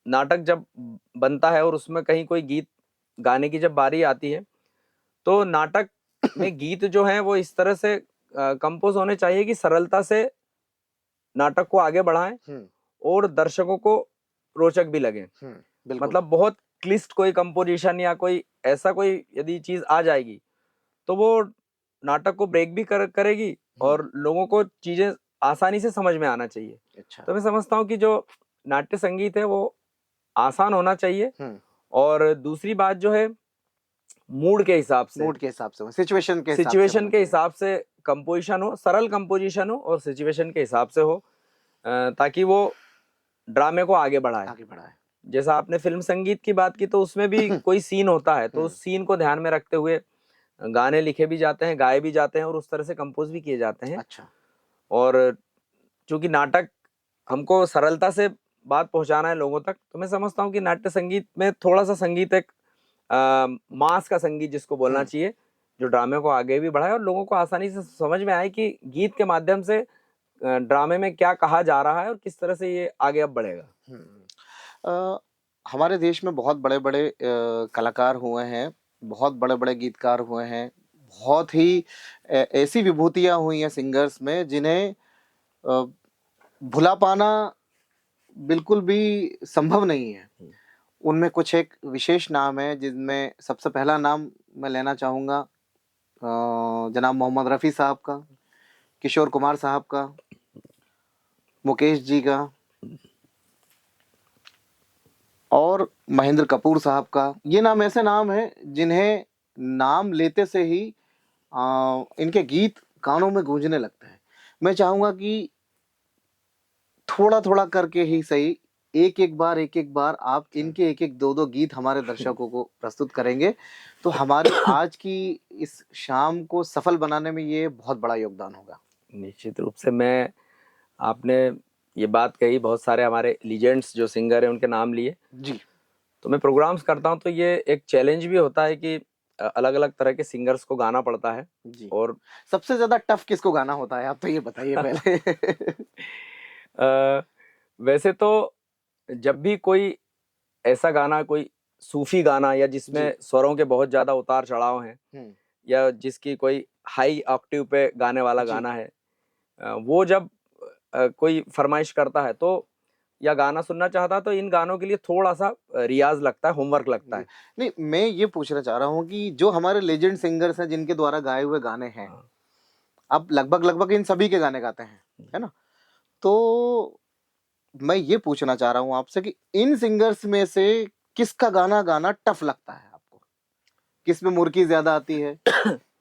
नाटक जब बनता है और उसमें कहीं कोई गीत गाने की जब बारी आती है तो नाटक में गीत जो हैं वो इस तरह से कंपोज होने चाहिए कि सरलता से नाटक को आगे बढ़ाएं हम्म और दर्शकों को रोचक भी लगे। बिल्कुल। मतलब बहुत क्लिष्ट कोई कंपोजिशन या कोई ऐसा कोई यदि चीज आ जाएगी तो वो नाटक को ब्रेक भी करेगी और लोगों को चीजें आसानी से समझ में आना चाहिए। अच्छा। तो मैं समझता हूँ कि जो नाट्य संगीत है वो आसान होना चाहिए। और दूसरी बात जो है, मूड के हिसाब से, मूड के हिसाब से, सिचुएशन के हिसाब से सिचुएशन होना के चाहिए। हिसाब से कंपोजिशन हो, सरल कंपोजिशन हो और सिचुएशन के हिसाब से हो, ताकि वो ड्रामे को आगे बढ़ाए। आगे बढ़ा है। जैसा आपने फिल्म संगीत की बात की तो उसमें भी कोई सीन होता है तो उस सीन को ध्यान में रखते हुए गाने लिखे भी जाते हैं, गाए भी जाते हैं और उस तरह से कंपोज भी किए जाते हैं। अच्छा। और चूंकि नाटक हमको सरलता से बात पहुंचाना है लोगों तक, तो मैं समझता हूँ कि नाट्य संगीत में थोड़ा सा संगीत एक मास का संगीत जिसको बोलना चाहिए, जो ड्रामे को आगे भी बढ़ाए और लोगों को आसानी से समझ में आए कि गीत के माध्यम से ड्रामे में क्या कहा जा रहा है और किस तरह से ये आगे अब बढ़ेगा। अ, हमारे देश में बहुत बड़े-बड़े कलाकार हुए हैं, बहुत बड़े-बड़े गीतकार हुए हैं, बहुत ही ऐसी विभूतियाँ हुई हैं सिंगर्स में जिन्हें अ, भुला पाना बिल्कुल भी संभव नहीं है। उनमें कुछ एक विशेष नाम है जिनमें सबसे पहला नाम मैं लेना चाहूँगा जनाब मोहम्मद रफ़ी साहब का, किशोर कुमार साहब का, मुकेश जी का और महेंद्र कपूर साहब का। ये नाम ऐसे नाम हैं जिन्हें नाम लेते से ही इनके गीत कानों में गूंजने लगते हैं। मैं चाहूँगा कि थोड़ा-थोड़ा करके ही सही, एक-एक बार आप इनके एक-एक, दो-दो गीत हमारे दर्शकों को प्रस्तुत करेंगे, तो हमारी आज की इस शाम को सफल बनाने में ये बहुत बड़ा योगदान होगा। निश्चित रूप से। मैं, आपने ये बात कही, बहुत सारे हमारे लीजेंड्स जो सिंगर हैं उनके नाम लिए, जी, तो मैं प्रोग्राम्स करता हूँ तो ये एक चैलेंज भी होता है कि अलग अलग तरह के सिंगर्स को गाना पड़ता है। जी। और सबसे ज़्यादा टफ किसको गाना होता है? आप तो ये बताइए पहले। अ, वैसे तो जब भी कोई ऐसा गाना, कोई सूफी गाना या जी। जिसमें स्वरों के बहुत ज्यादा उतार चढ़ाव हैं हुँ, या जिसकी कोई हाई ऑक्टेव पे गाने वाला जी। गाना है, वो जब कोई फरमाइश करता है तो या गाना सुनना चाहता है तो इन गानों के लिए थोड़ा सा रियाज लगता है, होमवर्क लगता जी। है। नहीं, मैं ये पूछना चाह रहा हूँ कि जो हमारे लेजेंड सिंगर्स हैं जिनके द्वारा गाए हुए गाने हैं, हाँ। आप लगभग-लगभग इन सभी के गाने गाते हैं, है ना? तो मैं ये पूछना चाह रहा हूँ आपसे कि इन सिंगर्स में से किसका गाना गाना टफ लगता है आपको? किस में मुर्की ज्यादा आती है?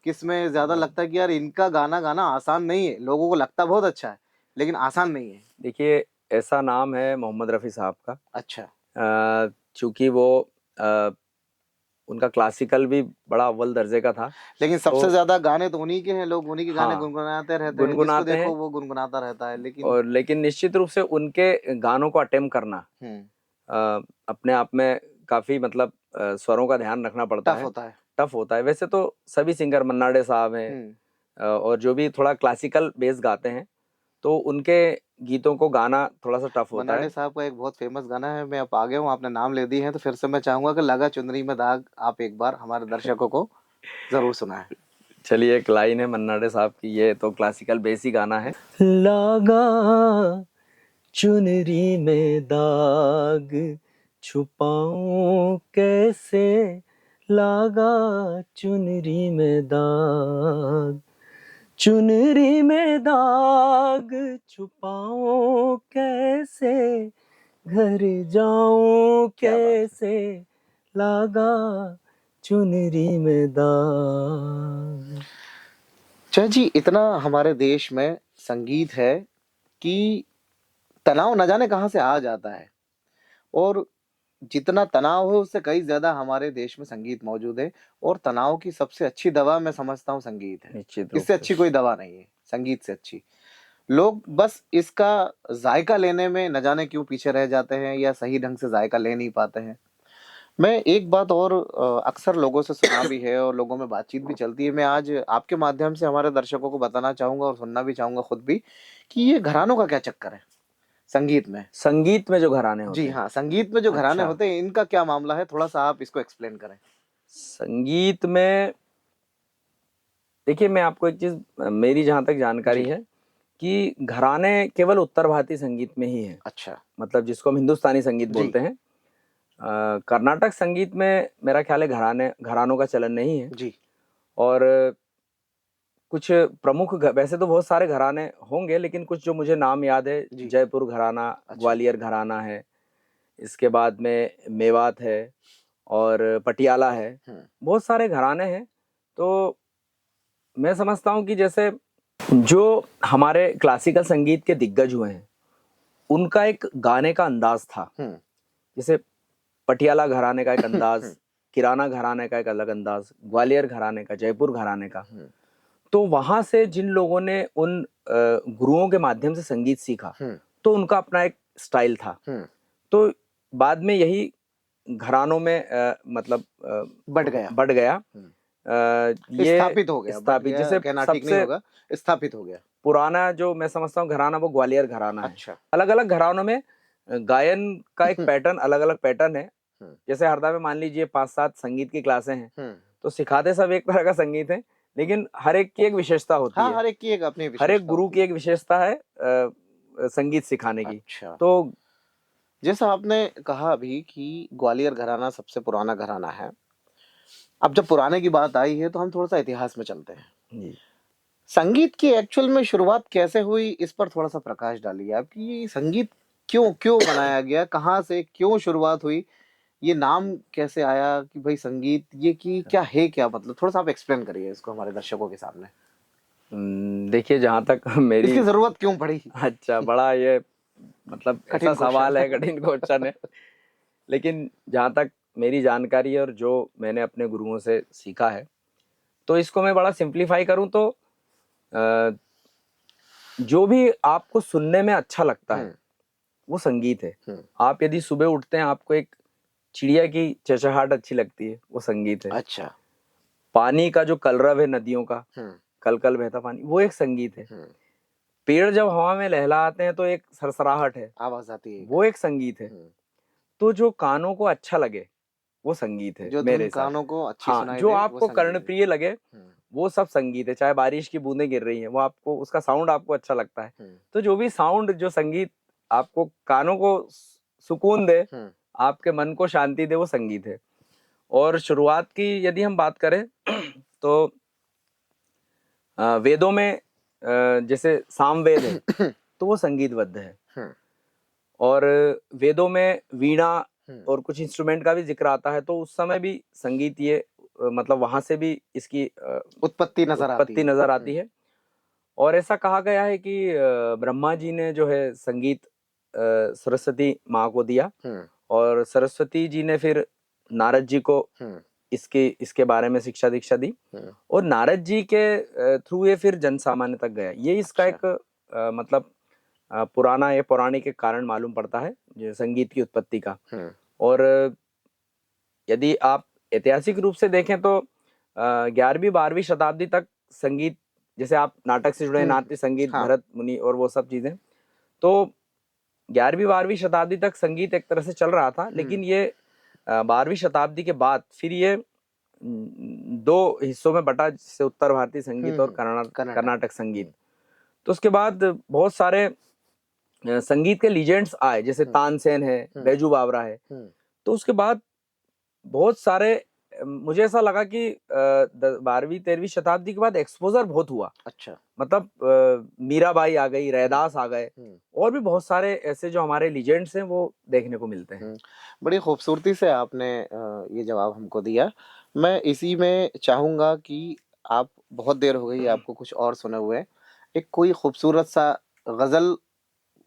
किस में ज्यादा लगता है कि यार इनका गाना गाना आसान नहीं है? लोगों को लगता बहुत अच्छा है लेकिन आसान नहीं है। देखिए, ऐसा नाम है मोहम्मद रफ़ी साहब का। अच्छा। चूँकि वो अ, उनका क्लासिकल भी बड़ा अव्वल दर्जे का था। लेकिन सबसे तो ज्यादा गाने तो उन्हीं के हैं, लोग उन्हीं के गाने हाँ, गुनगुनाते रहते हैं, जिसको गुनगुनाते हैं। देखो वो गुनगुनाता रहता है। लेकिन और लेकिन निश्चित रूप से उनके गानों को अटेम्प्ट करना अपने आप में काफ़ी मतलब स्वरों का ध्यान रखना पड़ता टफ है, होता है। टफ होता है। वैसे तो सभी सिंगर, मन्ना डे साहब हैं और जो भी थोड़ा क्लासिकल बेस गाते हैं, तो उनके गीतों को गाना थोड़ा-सा टफ होता मन्नाडे है। साहब का एक बहुत फेमस गाना है, मैं अब आ गया हूँ, आपने नाम ले दी है तो फिर से मैं चाहूंगा कि लगा चुनरी में दाग आप एक बार हमारे दर्शकों को जरूर सुनाएं। चलिए, एक लाइन है मन्ना डे साहब की, ये तो क्लासिकल बेस ही गाना है। लगा चुनरी में दाग छुपाऊं कैसे, लगा चुनरी में दाग, चुनरी में दाग छुपाऊं कैसे, घर जाऊं क्या बात है। कैसे, लगा चुनरी में दाग। जय जी, इतना हमारे देश में संगीत है कि तनाव न जाने कहाँ से आ जाता है, और जितना तनाव है उससे कई ज्यादा हमारे देश में संगीत मौजूद है। और तनाव की सबसे अच्छी दवा मैं समझता हूँ संगीत है। निश्चित रूप इससे से। अच्छी कोई दवा नहीं है, संगीत से अच्छी। लोग बस इसका जायका लेने में न जाने क्यों पीछे रह जाते हैं या सही ढंग से जायका ले नहीं पाते हैं। मैं एक बात और अक्सर लोगों से सुना भी है और लोगों में बातचीत भी चलती है, मैं आज आपके माध्यम से हमारे दर्शकों को बताना चाहूंगा और सुनना भी चाहूंगा खुद भी, कि ये घरानों का क्या चक्कर है संगीत में। संगीत में जो घराने होते जी हैं। हाँ, संगीत में जो घराने अच्छा, होते हैं इनका क्या मामला है, थोड़ा सा आप इसको एक्सप्लेन करें। संगीत में देखिए, मैं आपको एक चीज, मेरी जहां तक जानकारी जी। है कि घराने केवल उत्तर भारतीय संगीत में ही है, अच्छा। मतलब जिसको हम हिंदुस्तानी संगीत जी। बोलते हैं। कर्नाटक संगीत में मेरा ख्याल है घरानों का चलन नहीं है। जी। और कुछ प्रमुख वैसे तो बहुत सारे घराने होंगे, लेकिन कुछ जो मुझे नाम याद है, जी। जयपुर घराना, अच्छा। ग्वालियर घराना है, इसके बाद में मेवात है और पटियाला है। बहुत सारे घराने हैं। तो मैं समझता हूँ कि जैसे जो हमारे क्लासिकल संगीत के दिग्गज हुए हैं, उनका एक गाने का अंदाज था। जैसे पटियाला घराने का एक अंदाज, किराना घराने का एक अलग अंदाज, ग्वालियर घराने का, जयपुर घराने का। तो वहां से जिन लोगों ने उन गुरुओं के माध्यम से संगीत सीखा, तो उनका अपना एक स्टाइल था। तो बाद में यही घरानों में मतलब बढ़ गया। ये स्थापित हो गया, बट स्थापित, गया जैसे कहना ठीक नहीं सबसे होगा, स्थापित हो गया। पुराना जो मैं समझता हूँ घराना, वो ग्वालियर घराना है। अच्छा। अलग अलग घरानों में गायन का एक पैटर्न, अलग अलग पैटर्न है। जैसे हरदा में मान लीजिए 5-7 संगीत की क्लासें हैं, तो सिखाते सब एक तरह का संगीत है, लेकिन हर एक की एक विशेषता होती हाँ, है। हर एक की एक अपनी हर एक विशेषता गुरु होती की है। एक विशेषता है संगीत सिखाने की। अच्छा। तो जैसा आपने कहा अभी कि ग्वालियर घराना सबसे पुराना घराना है, अब जब पुराने की बात आई है तो हम थोड़ा सा इतिहास में चलते हैं। जी, संगीत की एक्चुअल में शुरुआत कैसे हुई, इस पर थोड़ा सा प्रकाश डालिए आप, कि ये संगीत क्यों क्यों बनाया गया, कहाँ से क्यों शुरुआत हुई, ये नाम कैसे आया कि भाई संगीत ये की क्या है, क्या मतलब, थोड़ा सा आप एक्सप्लेन करिए इसको हमारे दर्शकों के सामने। देखिए, जहाँ तक मेरी इसकी जरूरत क्यों पड़ी? अच्छा, बड़ा ये मतलब ऐसा कठिन सवाल है, क्वेश्चन। कठिन क्वेश्चन है। लेकिन जहाँ तक मेरी जानकारी है और जो मैंने अपने गुरुओं से सीखा है, तो इसको मैं बड़ा सिंप्लीफाई करूँ तो अ, जो भी आपको सुनने में अच्छा लगता है, वो संगीत है। आप यदि सुबह उठते हैं, आपको एक चिड़िया की चहचहाहट अच्छी लगती है, वो संगीत है। अच्छा। पानी का जो कलरव है नदियों का, कल कल बहता पानी, वो एक संगीत है। पेड़ जब हवा में लहलाते हैं तो एक सरसराहट है, आवाज आती है, वो एक संगीत है। तो जो कानों को अच्छा लगे, वो संगीत है जो मेरे धुन हिसाब से। कानों को अच्छी हाँ, सुनाई जो दे वो आपको संगीत है। कर्णप्रिय लगे, वो सब संगीत है। चाहे बारिश की बूंदें गिर रही हैं, वो आपको, उसका साउंड आपको अच्छा लगता है। तो जो भी साउंड, जो संगीत आपको कानों को सुकून दे, आपके मन को शांति दे, वो संगीत है। और शुरुआत की यदि हम बात करें तो वेदों में जैसे सामवेद है, तो वो संगीतबद्ध है। और वेदों में वीणा और कुछ इंस्ट्रूमेंट का भी जिक्र आता है, तो उस समय भी संगीत ये मतलब वहां से भी इसकी उत्पत्ति नजर आती है। और ऐसा कहा गया है कि ब्रह्मा जी ने जो है संगीत सरस्वती माँ को दिया, और सरस्वती जी ने फिर नारद जी को इसके बारे में शिक्षा दीक्षा दी, और नारद जी के थ्रू ये फिर जन सामान्य तक गया। ये इसका एक मतलब पुराना या पौराणिक एक कारण मालूम पड़ता है जो संगीत की उत्पत्ति का। और यदि आप ऐतिहासिक रूप से देखें तो 11वीं-12वीं शताब्दी तक संगीत, जैसे आप नाटक से जुड़े नाट्य संगीत, भरत मुनि और वो सब चीजें, तो 11वीं-12वीं शताब्दी तक संगीत एक तरह से चल रहा था। लेकिन ये 12वीं शताब्दी के बाद फिर ये दो हिस्सों में बटा, जिससे उत्तर भारतीय संगीत और कर्नाटक संगीत। तो उसके बाद बहुत सारे संगीत के लीजेंड्स आए, जैसे तानसेन है, बैजू बावरा है। तो उसके बाद बहुत सारे, मुझे ऐसा लगा कि 12वीं-13वीं शताब्दी के बाद एक्सपोजर बहुत हुआ। अच्छा, मतलब मीराबाई आ गई, रैदास आ गए, और भी बहुत सारे ऐसे जो हमारे लीजेंड्स हैं वो देखने को मिलते हैं। बड़ी खूबसूरती से आपने ये जवाब हमको दिया। मैं इसी में चाहूंगा कि आप, बहुत देर हो गई आपको कुछ और सुने हुए, एक कोई खूबसूरत सा गजल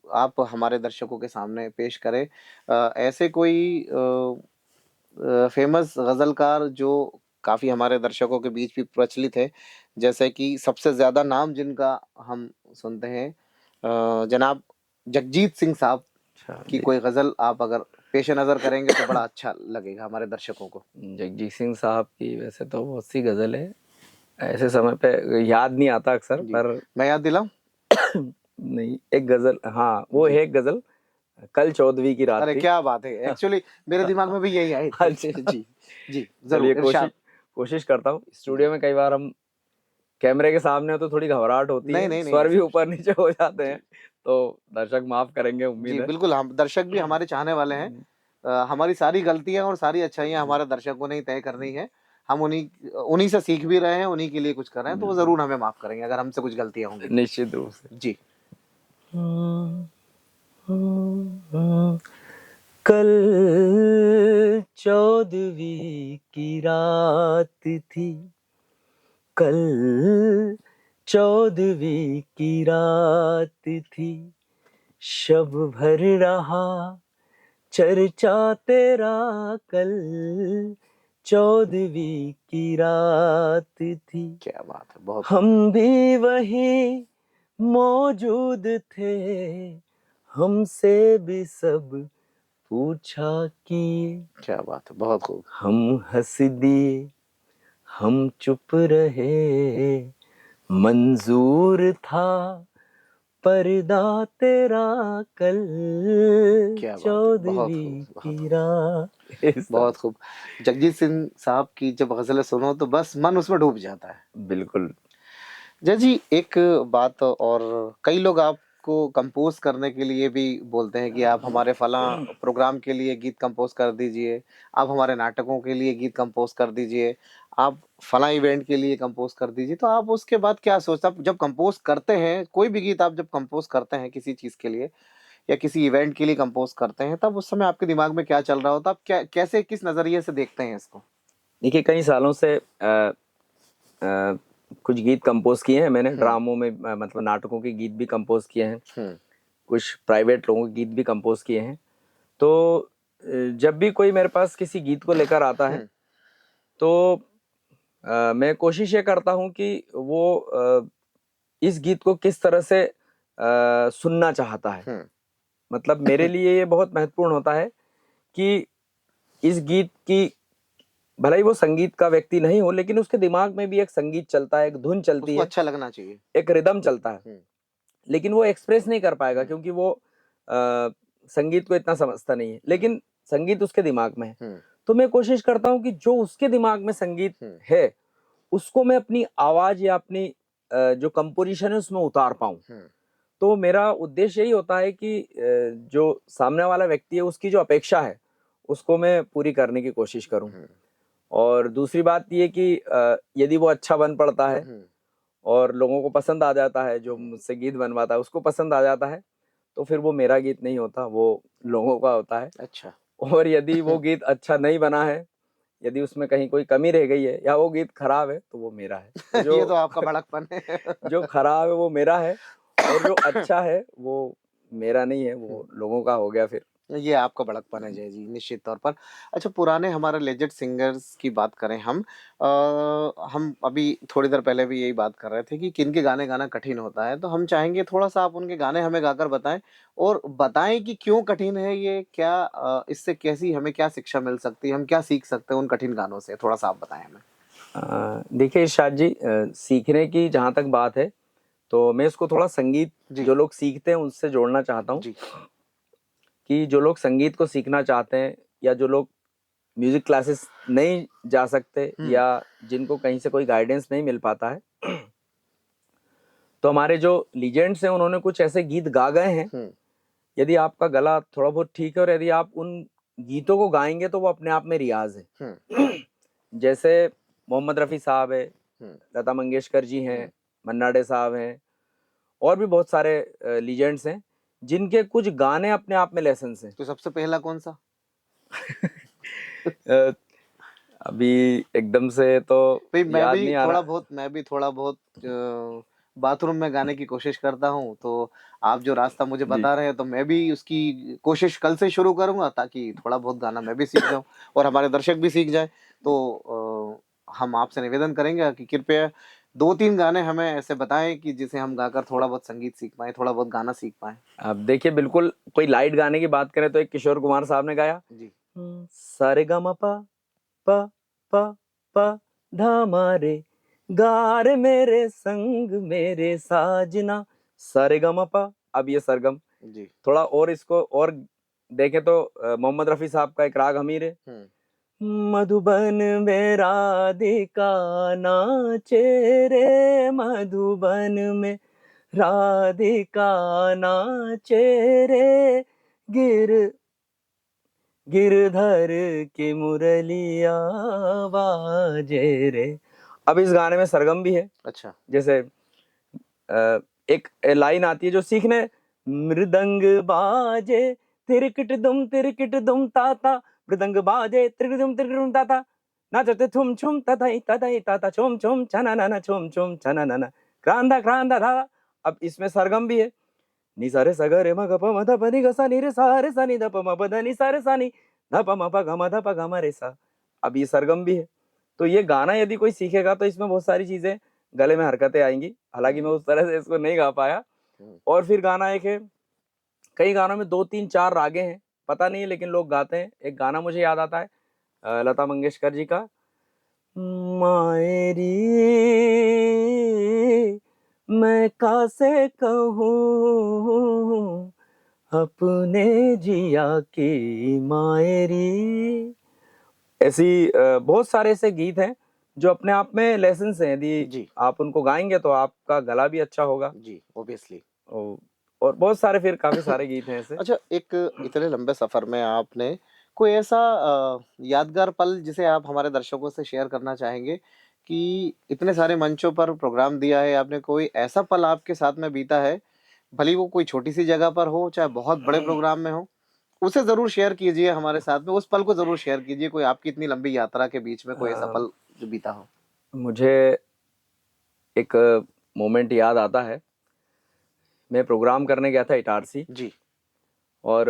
आप हमारे दर्शकों के सामने पेश करें। ऐसे कोई फेमस गजलकार जो काफी हमारे दर्शकों के बीच भी प्रचलित है, जैसे कि सबसे ज्यादा नाम जिनका हम सुनते हैं, जनाब जगजीत सिंह साहब की कोई गजल आप अगर पेश नजर करेंगे तो बड़ा अच्छा लगेगा हमारे दर्शकों को। जगजीत सिंह साहब की वैसे तो बहुत सी गजल है, ऐसे समय पे याद नहीं आता अक्सर, पर मैं याद दिलाऊं? नहीं, एक गजल, हाँ वो है एक गजल, कल 14वीं की रात अरे थी। क्या बात है, एक्चुअली मेरे दिमाग में भी यही आई थी। अच्छा। जी जी, चलिए, जरूर इरशाद। कोशिश करता हूँ। स्टूडियो में कई बार हम कैमरे के सामने हो तो थोड़ी घबराहट होती नहीं है, नहीं नहीं, स्वर भी ऊपर नीचे हो जाते हैं, तो दर्शक माफ करेंगे, उम्मीद जी है। बिल्कुल, हम दर्शक भी हमारे चाहने वाले हैं। हमारी सारी गलतियां और सारी अच्छाइयां हमारे दर्शकों ने ही तय करनी है। हम उन्हीं उन्हीं से सीख भी रहे हैं, उन्हीं के लिए कुछ कर रहे हैं, तो वो जरूर हमें माफ करेंगे अगर हमसे कुछ गलतियां होंगी। निश्चित रूप से जी। कल 14वीं की रात थी, कल 14वीं की रात थी, शब भर रहा चर्चा तेरा, कल 14वीं की रात थी। क्या बात है, बहुत हम भी वहीं मौजूद थे, हमसे भी सब पूछा किए, क्या बात है, बहुत खूब। हम हंस दिए, हम चुप रहे, मंजूर था पर्दा तेरा, कल क्या बात है, बहुत 14वीं खूब, बहुत की खूब, रात। बहुत खूब। जगजीत सिंह साहब की जब गजलें सुनो तो बस मन उसमें डूब जाता है। बिल्कुल। जय जी, एक बात और, कई लोग आपको कंपोज करने के लिए भी बोलते हैं कि आप हमारे फला प्रोग्राम के लिए गीत कंपोज कर दीजिए, आप हमारे नाटकों के लिए गीत कंपोज कर दीजिए, आप फला इवेंट के लिए कंपोज कर दीजिए। तो आप उसके बाद क्या सोचते हैं जब कंपोज करते हैं कोई भी गीत, आप जब कंपोज करते हैं किसी चीज के लिए या किसी इवेंट के लिए कंपोज करते हैं, तब उस समय आपके दिमाग में क्या चल रहा होता है? आप क्या, कैसे, किस नजरिए से देखते हैं इसको? देखिए, कई सालों से कुछ गीत कंपोज किए हैं मैंने, ड्रामों में, मतलब नाटकों के गीत भी कंपोज किए हैं, कुछ प्राइवेट लोगों के गीत भी कंपोज किए हैं। तो जब भी कोई मेरे पास किसी गीत को लेकर आता है तो मैं कोशिश ये करता हूँ कि वो इस गीत को किस तरह से सुनना चाहता है। मतलब मेरे लिए ये बहुत महत्वपूर्ण होता है कि इस गीत की, भले ही वो संगीत का व्यक्ति नहीं हो, लेकिन उसके दिमाग में भी एक संगीत चलता है, एक धुन चलती उसको है, अच्छा लगना चाहिए, एक रिदम चलता है, लेकिन वो एक्सप्रेस नहीं कर पाएगा क्योंकि वो संगीत को इतना समझता नहीं है, लेकिन संगीत उसके दिमाग में है। तो मैं कोशिश करता हूँ कि जो उसके दिमाग में संगीत है उसको मैं अपनी आवाज या अपनी जो कंपोजिशन है उसमें उतार पाऊं। तो मेरा उद्देश्य यही होता है कि जो सामने वाला व्यक्ति है उसकी जो अपेक्षा है उसको मैं पूरी करने की कोशिश करूं। और दूसरी बात ये कि यदि वो अच्छा बन पड़ता है और लोगों को पसंद आ जाता है, जो मुझसे गीत बनवाता है उसको पसंद आ जाता है, तो फिर वो मेरा गीत नहीं होता, वो लोगों का होता है। अच्छा। और यदि वो गीत अच्छा नहीं बना है, यदि उसमें कहीं कोई कमी रह गई है या वो गीत खराब है तो वो मेरा है। ये तो आपका बड़कपन है। जो खराब है वो मेरा है और जो अच्छा है वो मेरा नहीं है, वो लोगों का हो गया फिर। ये आपका बड़कपन है जय जी, निश्चित तौर पर। अच्छा, पुराने हमारे लेजेंड सिंगर्स की बात करें हम अभी थोड़ी देर पहले भी यही बात कर रहे थे कि किनके गाने गाना कठिन होता है, तो हम चाहेंगे थोड़ा-सा आप उनके गाने हमें गाकर बताएँ और बताएँ कि क्यों कठिन है ये? क्या इससे कैसी हमें क्या शिक्षा मिल सकती है? हम क्या सीख सकते हैं उन कठिन गानों से? थोड़ा-सा आप बताएँ हमें। देखिए इरशाद जी, सीखने की जहाँ तक बात है तो मैं इसको थोड़ा संगीत जी, जो लोग सीखते हैं उनसे जोड़ना चाहता हूँ जी। कि जो लोग संगीत को सीखना चाहते हैं या जो लोग म्यूजिक क्लासेस नहीं जा सकते हुँ, या जिनको कहीं से कोई गाइडेंस नहीं मिल पाता है, तो हमारे जो लीजेंड्स हैं उन्होंने कुछ ऐसे गीत गा गए हैं। हुँ, यदि आपका गला थोड़ा बहुत ठीक है और यदि आप उन गीतों को गाएंगे तो वो अपने आप में रियाज हुँ, है। जैसे मोहम्मद रफ़ी साहब है, हुँ, लता मंगेशकर जी हैं, हुँ। मन्ना डे साहब हैं और भी बहुत सारे लीजेंड्स हैं जिनके कुछ गाने अपने आप में लेसन्स हैं। तो सबसे पहला कौन-सा? अ, अभी एकदम से तो भाई याद नहीं आ रहा। मैं भी थोड़ा बहुत बाथरूम में गाने की कोशिश करता हूँ, तो आप जो रास्ता मुझे जी। बता रहे हैं तो मैं भी उसकी कोशिश कल से शुरू करूँगा ताकि थोड़ा बहुत गाना मैं भी सीख जाऊँ और हमारे दर्शक भी सीख जाएँ। तो हम आपसे निवेदन करेंगे कि कृपया 2-3 गाने हमें ऐसे बताएँ कि जिसे हम गाकर थोड़ा बहुत संगीत सीख पाएँ, थोड़ा बहुत गाना सीख पाएँ। अब देखिए बिल्कुल कोई लाइट गाने की बात करें तो एक किशोर कुमार साहब ने गाया, जी। सारे गा मा पा पा पा धा मा रे गा रे मेरे संग मेरे साजना, सारे गा मा पा। अब ये सरगम जी। थोड़ा और इसको और देखें तो मोहम्मद रफ़ी साहब का एक राग हमीर है, हुँ। मधुबन में राधिका नाचे रे, मधुबन में राधिका नाचे रे, गिर गिरधर की मुरलिया बाजे रे। अब इस गाने में सरगम भी है। अच्छा। जैसे एक लाइन आती है जो सीखने, मृदंग बाजे तिरकिट दुम ताता, मृदंग बाजे तिरकिट दुम ताता, नाचते थुम छुम तथई तथई ताता छुम छुम छना नना छुम छुम छना नना, क्रांदा क्रांदा धा। अब इसमें सरगम भी है, नि सा रे सा ग रे म ग प म ध प नि ग सा नि रे सा रे सा नि ध प म प ध नि सा रे सा नि ध प म प ग म ध प ग म रे सा। अब ये सरगम भी है। तो ये गाना यदि कोई सीखेगा तो इसमें बहुत सारी चीजें गले में हरकतें आएंगी, हालांकि मैं हुँ, उस तरह से इसको नहीं गा पाया। हुँ। और फिर गाना एक है, कई गानों में 2 3 4 रागे हैं, पता नहीं है लेकिन लोग गाते हैं। एक गाना मुझे याद आता है लता मंगेशकर जी का, मायरी मैं कासे कहूँ अपने जिया की मायरी। ऐसी बहुत सारे ऐसे गीत हैं जो अपने आप में लेसन्स हैं, यदि जी, आप उनको गाएंगे तो आपका गला भी अच्छा होगा। जी, ऑब्वियसली। और बहुत सारे फिर काफी सारे गीत हैं ऐसे। अच्छा, एक इतने लंबे सफ़र में आपने कोई ऐसा यादगार पल जिसे आप हमारे दर्शकों से शेयर करना चाहेंगे कि इतने सारे मंचों पर प्रोग्राम दिया है आपने, कोई ऐसा पल आपके साथ में बीता है, भले ही वो कोई छोटी-सी जगह पर हो, चाहे बहुत बड़े प्रोग्राम में हो, उसे ज़रूर शेयर कीजिए हमारे साथ में, उस पल को ज़रूर शेयर कीजिए, कोई आपकी इतनी लंबी यात्रा के बीच में कोई ऐसा अ, पल जो बीता हो? मुझे एक मोमेंट याद आता है, मैं प्रोग्राम करने गया था इटारसी जी, और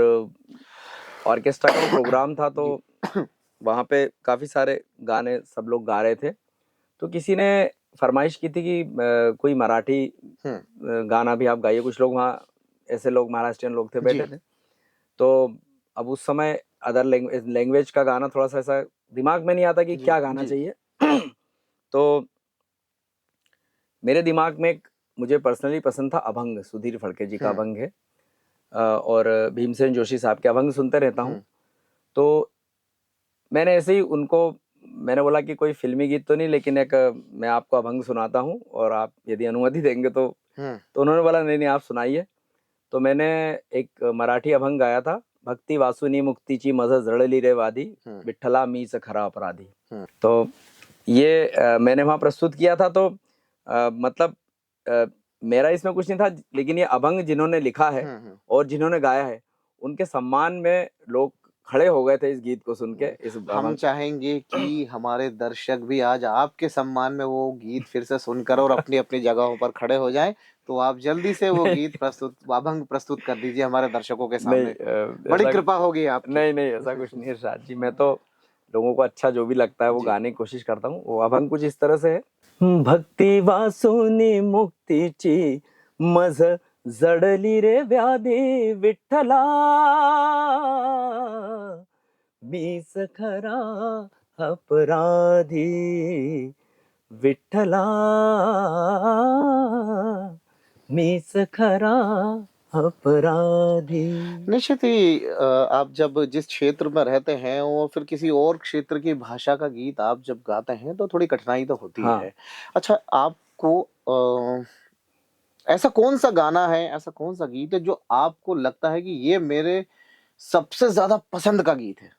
ऑर्केस्ट्रा का वो प्रोग्राम था, तो जी। वहाँ पे काफ़ी सारे गाने सब लोग गा रहे थे। तो किसी ने फरमाइश की थी कि कोई मराठी हुँ, गाना भी आप गाइए। कुछ लोग वहाँ ऐसे लोग महाराष्ट्रियन लोग थे बैठे जी, थे। तो अब उस समय अदर लैंग्वेज का गाना थोड़ा-सा ऐसा दिमाग में नहीं आता कि जी, क्या गाना जी। चाहिए। तो मेरे दिमाग में एक मुझे पर्सनली पसंद था अभंग, सुधीर फड़के जी का हुँ, अभंग है। और भीमसेन जोशी साहब के अभंग सुनते रहता हूँ। हुँ, तो मैंने ऐसे ही उनको मैंने बोला कि कोई फ़िल्मी गीत तो नहीं, लेकिन एक मैं आपको अभंग सुनाता हूँ और आप यदि अनुमति देंगे तो। हुँ, तो उन्होंने बोला नहीं, नहीं आप सुनाइए। तो मैंने एक मराठी अभंग गाया था, भक्ती वासुनी मुक्तीची मज जळली रे वादी, हुँ, विठ्ठला मीच खरा अपराधी। हुँ, तो ये मैंने वहाँ प्रस्तुत किया था। तो मतलब अ, मेरा इसमें कुछ नहीं था, लेकिन ये अभंग जिन्होंने लिखा है हुँ, हुँ। और जिन्होंने गाया है, उनके सम्मान में लोग खड़े हो गए थे इस गीत को सुन के। इस हम अभंग चाहेंगे कि हमारे दर्शक भी आज आपके सम्मान में वो गीत फिर से सुनकर और अपनी अपनी जगहों पर खड़े हो जाएं, तो आप जल्दी से वो नहीं गीत प्रस्तुत, अभंग प्रस्तुत कर दीजिए हमारे दर्शकों के नहीं सामने। बड़ी ऐसा कृपा होगी आपकी। नहीं नहीं ऐसा कुछ नहीं है इरशाद जी। मैं तो लोगों को अच्छा जो भी लगता है वो जी। गाने की कोशिश करता हूँ। वो अभंग कुछ इस तरह से है। भक्ती वासुनी मुक्तीची मज जडली रे व्याधी विठ्ठला, मीच खरा अपराधी विठ्ठला, मीच खरा अपराधी। निश्चित ही आप जब जिस क्षेत्र में रहते हैं और फिर किसी और क्षेत्र की भाषा का गीत आप जब गाते हैं तो थोड़ी कठिनाई तो होती हाँ है। अच्छा, आपको ऐसा कौन सा गाना है, ऐसा कौन सा गीत है जो आपको लगता है कि ये मेरे सबसे ज्यादा पसंद का गीत है,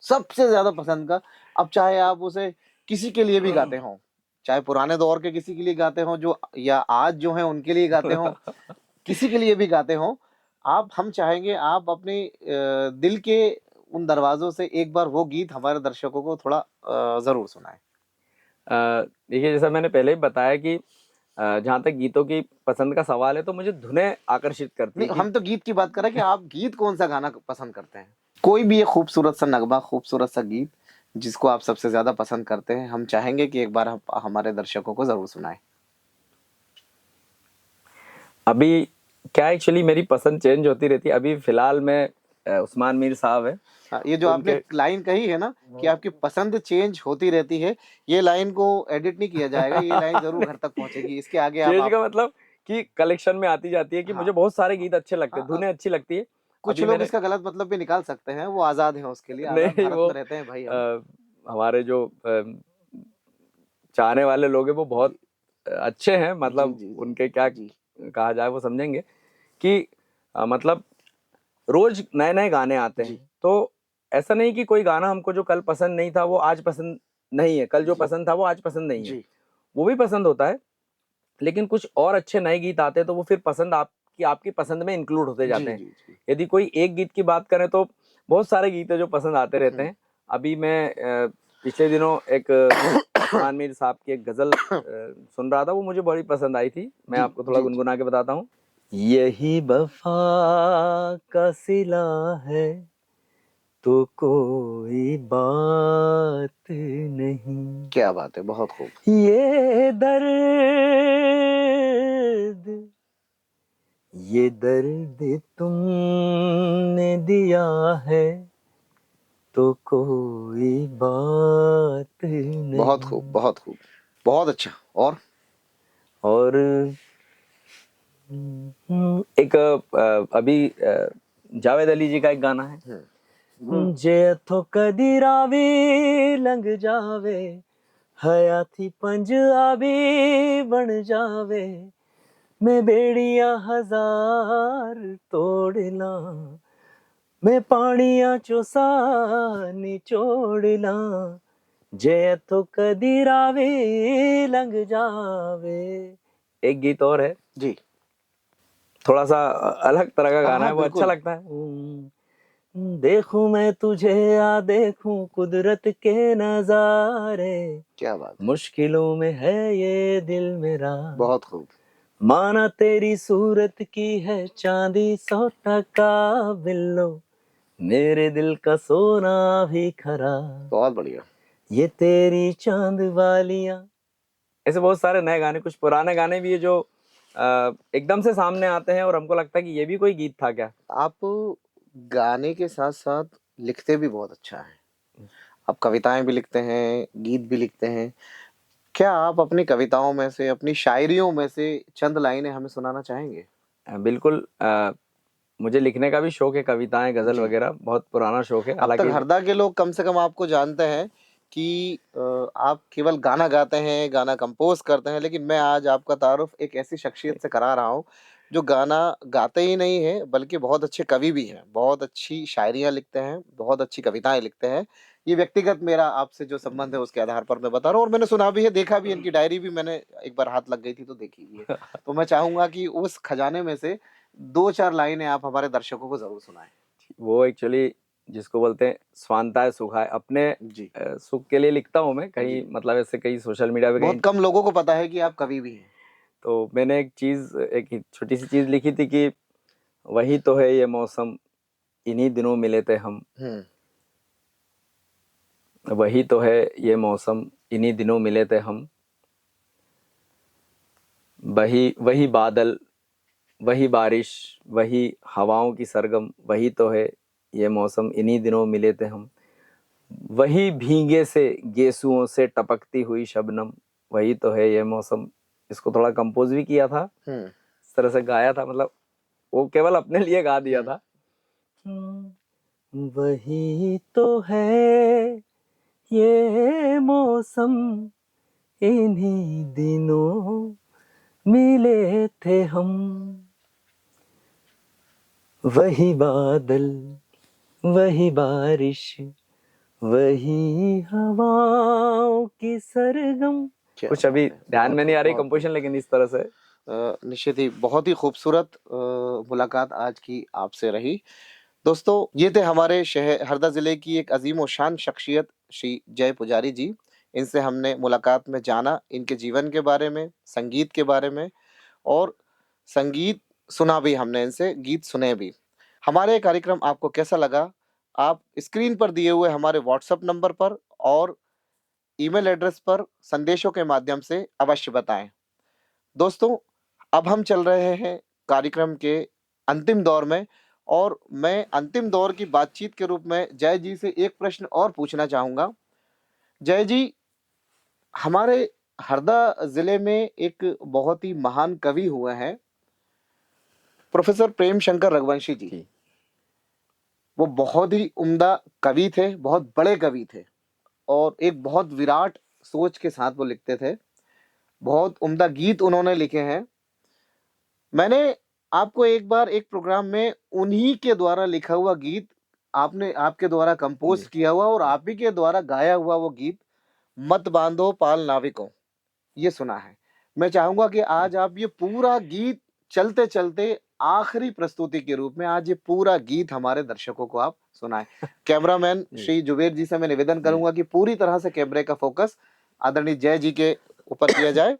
सबसे ज्यादा पसंद का? अब चाहे आप उसे किसी के लिए भी गाते हो, चाहे पुराने दौर के किसी के लिए गाते हो जो, या आज जो है उनके लिए गाते हो, किसी के लिए भी गाते हो, आप, हम चाहेंगे आप अपने दिल के उन दरवाजों से एक बार वो गीत हमारे दर्शकों को थोड़ा जरूर सुनाएं। देखिए जैसा मैंने पहले ही बताया कि जहाँ तक गीतों की पसंद का सवाल है तो मुझे धुनें आकर्षित करती नहीं, है कि हम तो गीत की बात कर रहे हैं कि आप गीत कौन सा गाना पसंद करते हैं? कोई भी एक खूबसूरत सा नगमा, खूबसूरत सा गीत जिसको आप सबसे ज्यादा पसंद करते हैं, हम चाहेंगे कि एक बार हमारे दर्शकों को जरूर सुनाएं। अभी क्या एक्चुअली मेरी पसंद चेंज होती रहती है। अभी फिलहाल मैं उस्मान मीर साहब है हाँ, ये जो आपने उनके लाइन कही है ना कि आपकी पसंद चेंज होती रहती है, ये लाइन को एडिट नहीं किया जाएगा, ये लाइन जरूर घर तक पहुंचेगी। इसके आगे चेंज आप का मतलब कि कलेक्शन में आती जाती है कि हाँ मुझे बहुत सारे गीत अच्छे लगते हैं, हाँ, धुनें अच्छी लगती है। कुछ अभी लोग मैंने इसका गलत मतलब भी निकाल सकते हैं, वो आजाद हैं, उसके लिए आजाद नहीं भारत वो में रहते हैं भाई हम। हमारे जो चाहने वाले लोग हैं वो बहुत जी अच्छे हैं, जी मतलब जी उनके क्या जी कहा जाए वो समझेंगे कि मतलब रोज नए नए गाने आते जी हैं। तो ऐसा नहीं कि कोई गाना हमको जो कल पसंद नहीं था वो आज पसंद नहीं है, कल जो जी पसंद था वो आज पसंद नहीं है, जी वो भी पसंद होता है। लेकिन कुछ और अच्छे नए गीत आते हैं तो वो फिर पसंद आपकी आपकी पसंद में इंक्लूड होते जी जाते हैं। जी जी। यदि कोई एक गीत की बात करें तो बहुत सारे गीत है जो पसंद आते रहते हैं। अभी मैं पिछले दिनों एक उस्मान मीर साहब की एक गजल सुन रहा था, वो मुझे बड़ी पसंद आई थी। मैं जी आपको थोड़ा जी जी। गुनगुना के बताता हूँ। यही वफा का सिला है तो कोई बात नहीं, क्या बात है, बहुत खूब। ये दर्द, ये दर्द तुमने दिया है तो कोई बात बहुत नहीं। खूब, बहुत खूब, बहुत अच्छा। और एक अभी जावेद अली जी का एक गाना है। जे थो कदी रावी लंघ जावे, हयाती पंज आबी बन जावे, मैं बेड़ियां हजार तोड़ना, मैं पानिया चो सा निचोड़ना, जे तो कदी रावे लंघ जावे। एक गीत और है, जी थोड़ा सा अलग तरह का हाँ गाना है, हाँ वो अच्छा बिल्कुल। लगता है। देखूं मैं तुझे या देखूं कुदरत के नजारे, क्या बात है, मुश्किलों में है ये दिल मेरा, बहुत खूब। माना तेरी सूरत की है चांदी 100 टका बिल्लो, मेरे दिल का सोना भी खरा, बहुत बढ़िया। ये तेरी चांद वालियां। ऐसे बहुत सारे नए गाने, कुछ पुराने गाने भी है जो एकदम से सामने आते हैं और हमको लगता है कि ये भी कोई गीत था क्या। आप गाने के साथ साथ लिखते भी बहुत अच्छा है, आप कविताएं भी लिखते हैं, गीत भी लिखते हैं। क्या आप अपनी कविताओं में से, अपनी शायरियों में से चंद लाइनें हमें सुनाना चाहेंगे? बिल्कुल मुझे लिखने का भी शौक है, कविताएं गजल जी। वगैरह बहुत पुराना शौक है अब तक हालांकि। हरदा के लोग कम से कम आपको जानते हैं कि आप केवल गाना गाते हैं, गाना कंपोज करते हैं, लेकिन मैं आज आपका तारुफ एक ऐसी शख्सियत से करा रहा हूँ जो गाना गाते ही नहीं है बल्कि बहुत अच्छे कवि भी हैं, बहुत अच्छी शायरियाँ लिखते हैं, बहुत अच्छी कविताएं लिखते हैं। ये व्यक्तिगत मेरा आपसे जो संबंध है उसके आधार पर मैं बता रहा हूँ, और मैंने सुना भी है, देखा भी है, इनकी डायरी भी मैंने एक बार हाथ लग गई थी तो देखी भी है। तो मैं चाहूंगा कि उस खजाने में से दो चार लाइनें आप हमारे दर्शकों को जरूर सुनाएं। वो एक्चुअली जिसको बोलते हैं स्वांताय सुखाय, अपने जी। सुख के लिए लिखता हूँ मैं कहीं, जी। मतलब ऐसे कहीं सोशल मीडिया पे कहीं। बहुत कम लोगों को पता है कि आप कवि भी हैं। तो मैंने एक छोटी सी चीज लिखी थी कि वही तो है ये मौसम, इन्हीं दिनों मिले थे हम, वही तो है ये मौसम, इन्हीं दिनों मिले थे हम, वही वही बादल, वही बारिश, वही हवाओं की सरगम, वही तो है ये मौसम, इन्हीं दिनों मिले थे हम, वही भीगे से गेसुओं से टपकती हुई शबनम, वही तो है ये मौसम। इसको थोड़ा कंपोज भी किया था, इस तरह से गाया था, मतलब वो केवल अपने लिए गा दिया था। वही तो है ये मौसम, इन्हीं दिनों मिले थे हम, वही बादल, वही बारिश, वही हवाओं की सरगम। कुछ अभी ध्यान में नहीं आ रही कंपोजिशन, लेकिन इस तरह से। निश्चित ही बहुत ही खूबसूरत मुलाकात आज की आपसे रही। दोस्तों, ये थे हमारे शहर हरदा जिले की एक अजीम और शान शख्सियत श्री जय पुजारी जी। इनसे हमने मुलाकात में जाना इनके जीवन के बारे में, संगीत के बारे में, और संगीत सुना भी हमने इनसे, गीत सुने भी। हमारे कार्यक्रम आपको कैसा लगा? आप स्क्रीन पर दिए हुए हमारे व्हाट्सएप नंबर पर और ईमेल एड्रेस पर संदेशों के माध्यम से अवश्य बताएं। दोस्तों, अब हम चल रहे हैं कार्यक्रम के अंतिम दौर में, और मैं अंतिम दौर की बातचीत के रूप में जय जी से एक प्रश्न और पूछना चाहूँगा। जय जी, हमारे हरदा जिले में एक बहुत ही महान कवि हुए हैं, प्रोफेसर प्रेम शंकर रघुवंशी जी। वो बहुत ही उम्दा कवि थे, बहुत बड़े कवि थे, और एक बहुत विराट सोच के साथ वो लिखते थे। बहुत उम्दा गीत उन्होंने लिखे हैं। मैंने आपको एक बार एक प्रोग्राम में उन्हीं के द्वारा लिखा हुआ गीत, आपके द्वारा कंपोज किया हुआ और आप ही के द्वारा गाया हुआ वो गीत, मत बांधो पाल नाविकों, ये सुना है। मैं चाहूंगा कि आज आप ये पूरा गीत चलते चलते आखिरी प्रस्तुति के रूप में आज ये पूरा गीत हमारे दर्शकों को आप सुनाएं। कैमरामैन श्री जुबेर जी से मैं निवेदन करूंगा कि पूरी तरह से कैमरे का फोकस आदरणीय जय जी के ऊपर किया जाए।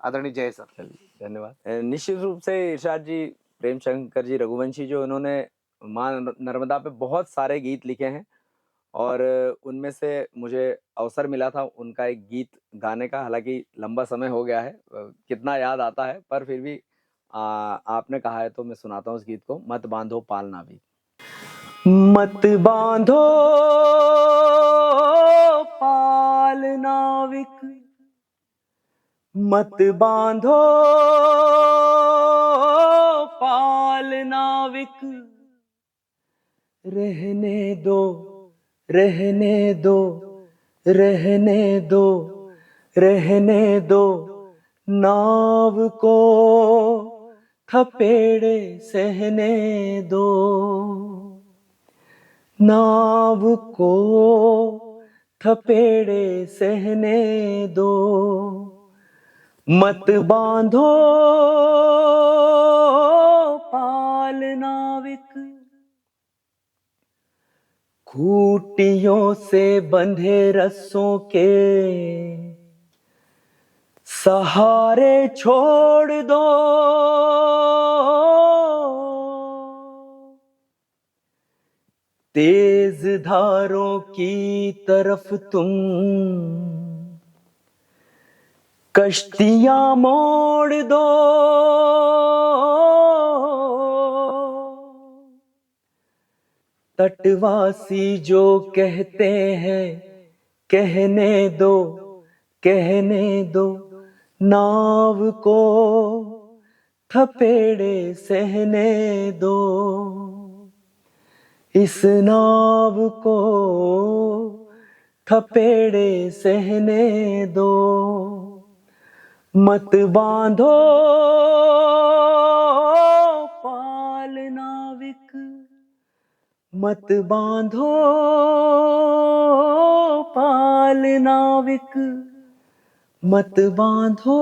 आदरणीय जय सर। धन्यवाद। निश्चित रूप से इरशाद जी, प्रेम शंकर जी रघुवंशी जो, उन्होंने माँ नर्मदा पे बहुत सारे गीत लिखे हैं, और उनमें से मुझे अवसर मिला था उनका एक गीत गाने का। हालांकि लंबा समय हो गया है, कितना याद आता है, पर फिर भी आपने कहा है तो मैं सुनाता हूँ उस गीत को। मत बांधो पाल नाविक, मत बांधो पाल नाविक, मत बांधो पाल नाविक, रहने दो, रहने दो, रहने दो, रहने दो, नाव को थपेड़े सहने दो, नाव को थपेड़े सहने दो, मत बांधो पाल नाविक, खूटियों से बंधे रस्सों के सहारे छोड़ दो, तेज धारों की तरफ तुम कश्तियां मोड़ दो, तटवासी जो कहते हैं कहने दो, कहने दो, नाव को थपेड़े सहने दो, इस नाव को थपेड़े सहने दो, मत बांधो पाल नाविक, मत बांधो पाल नाविक, मत बांधो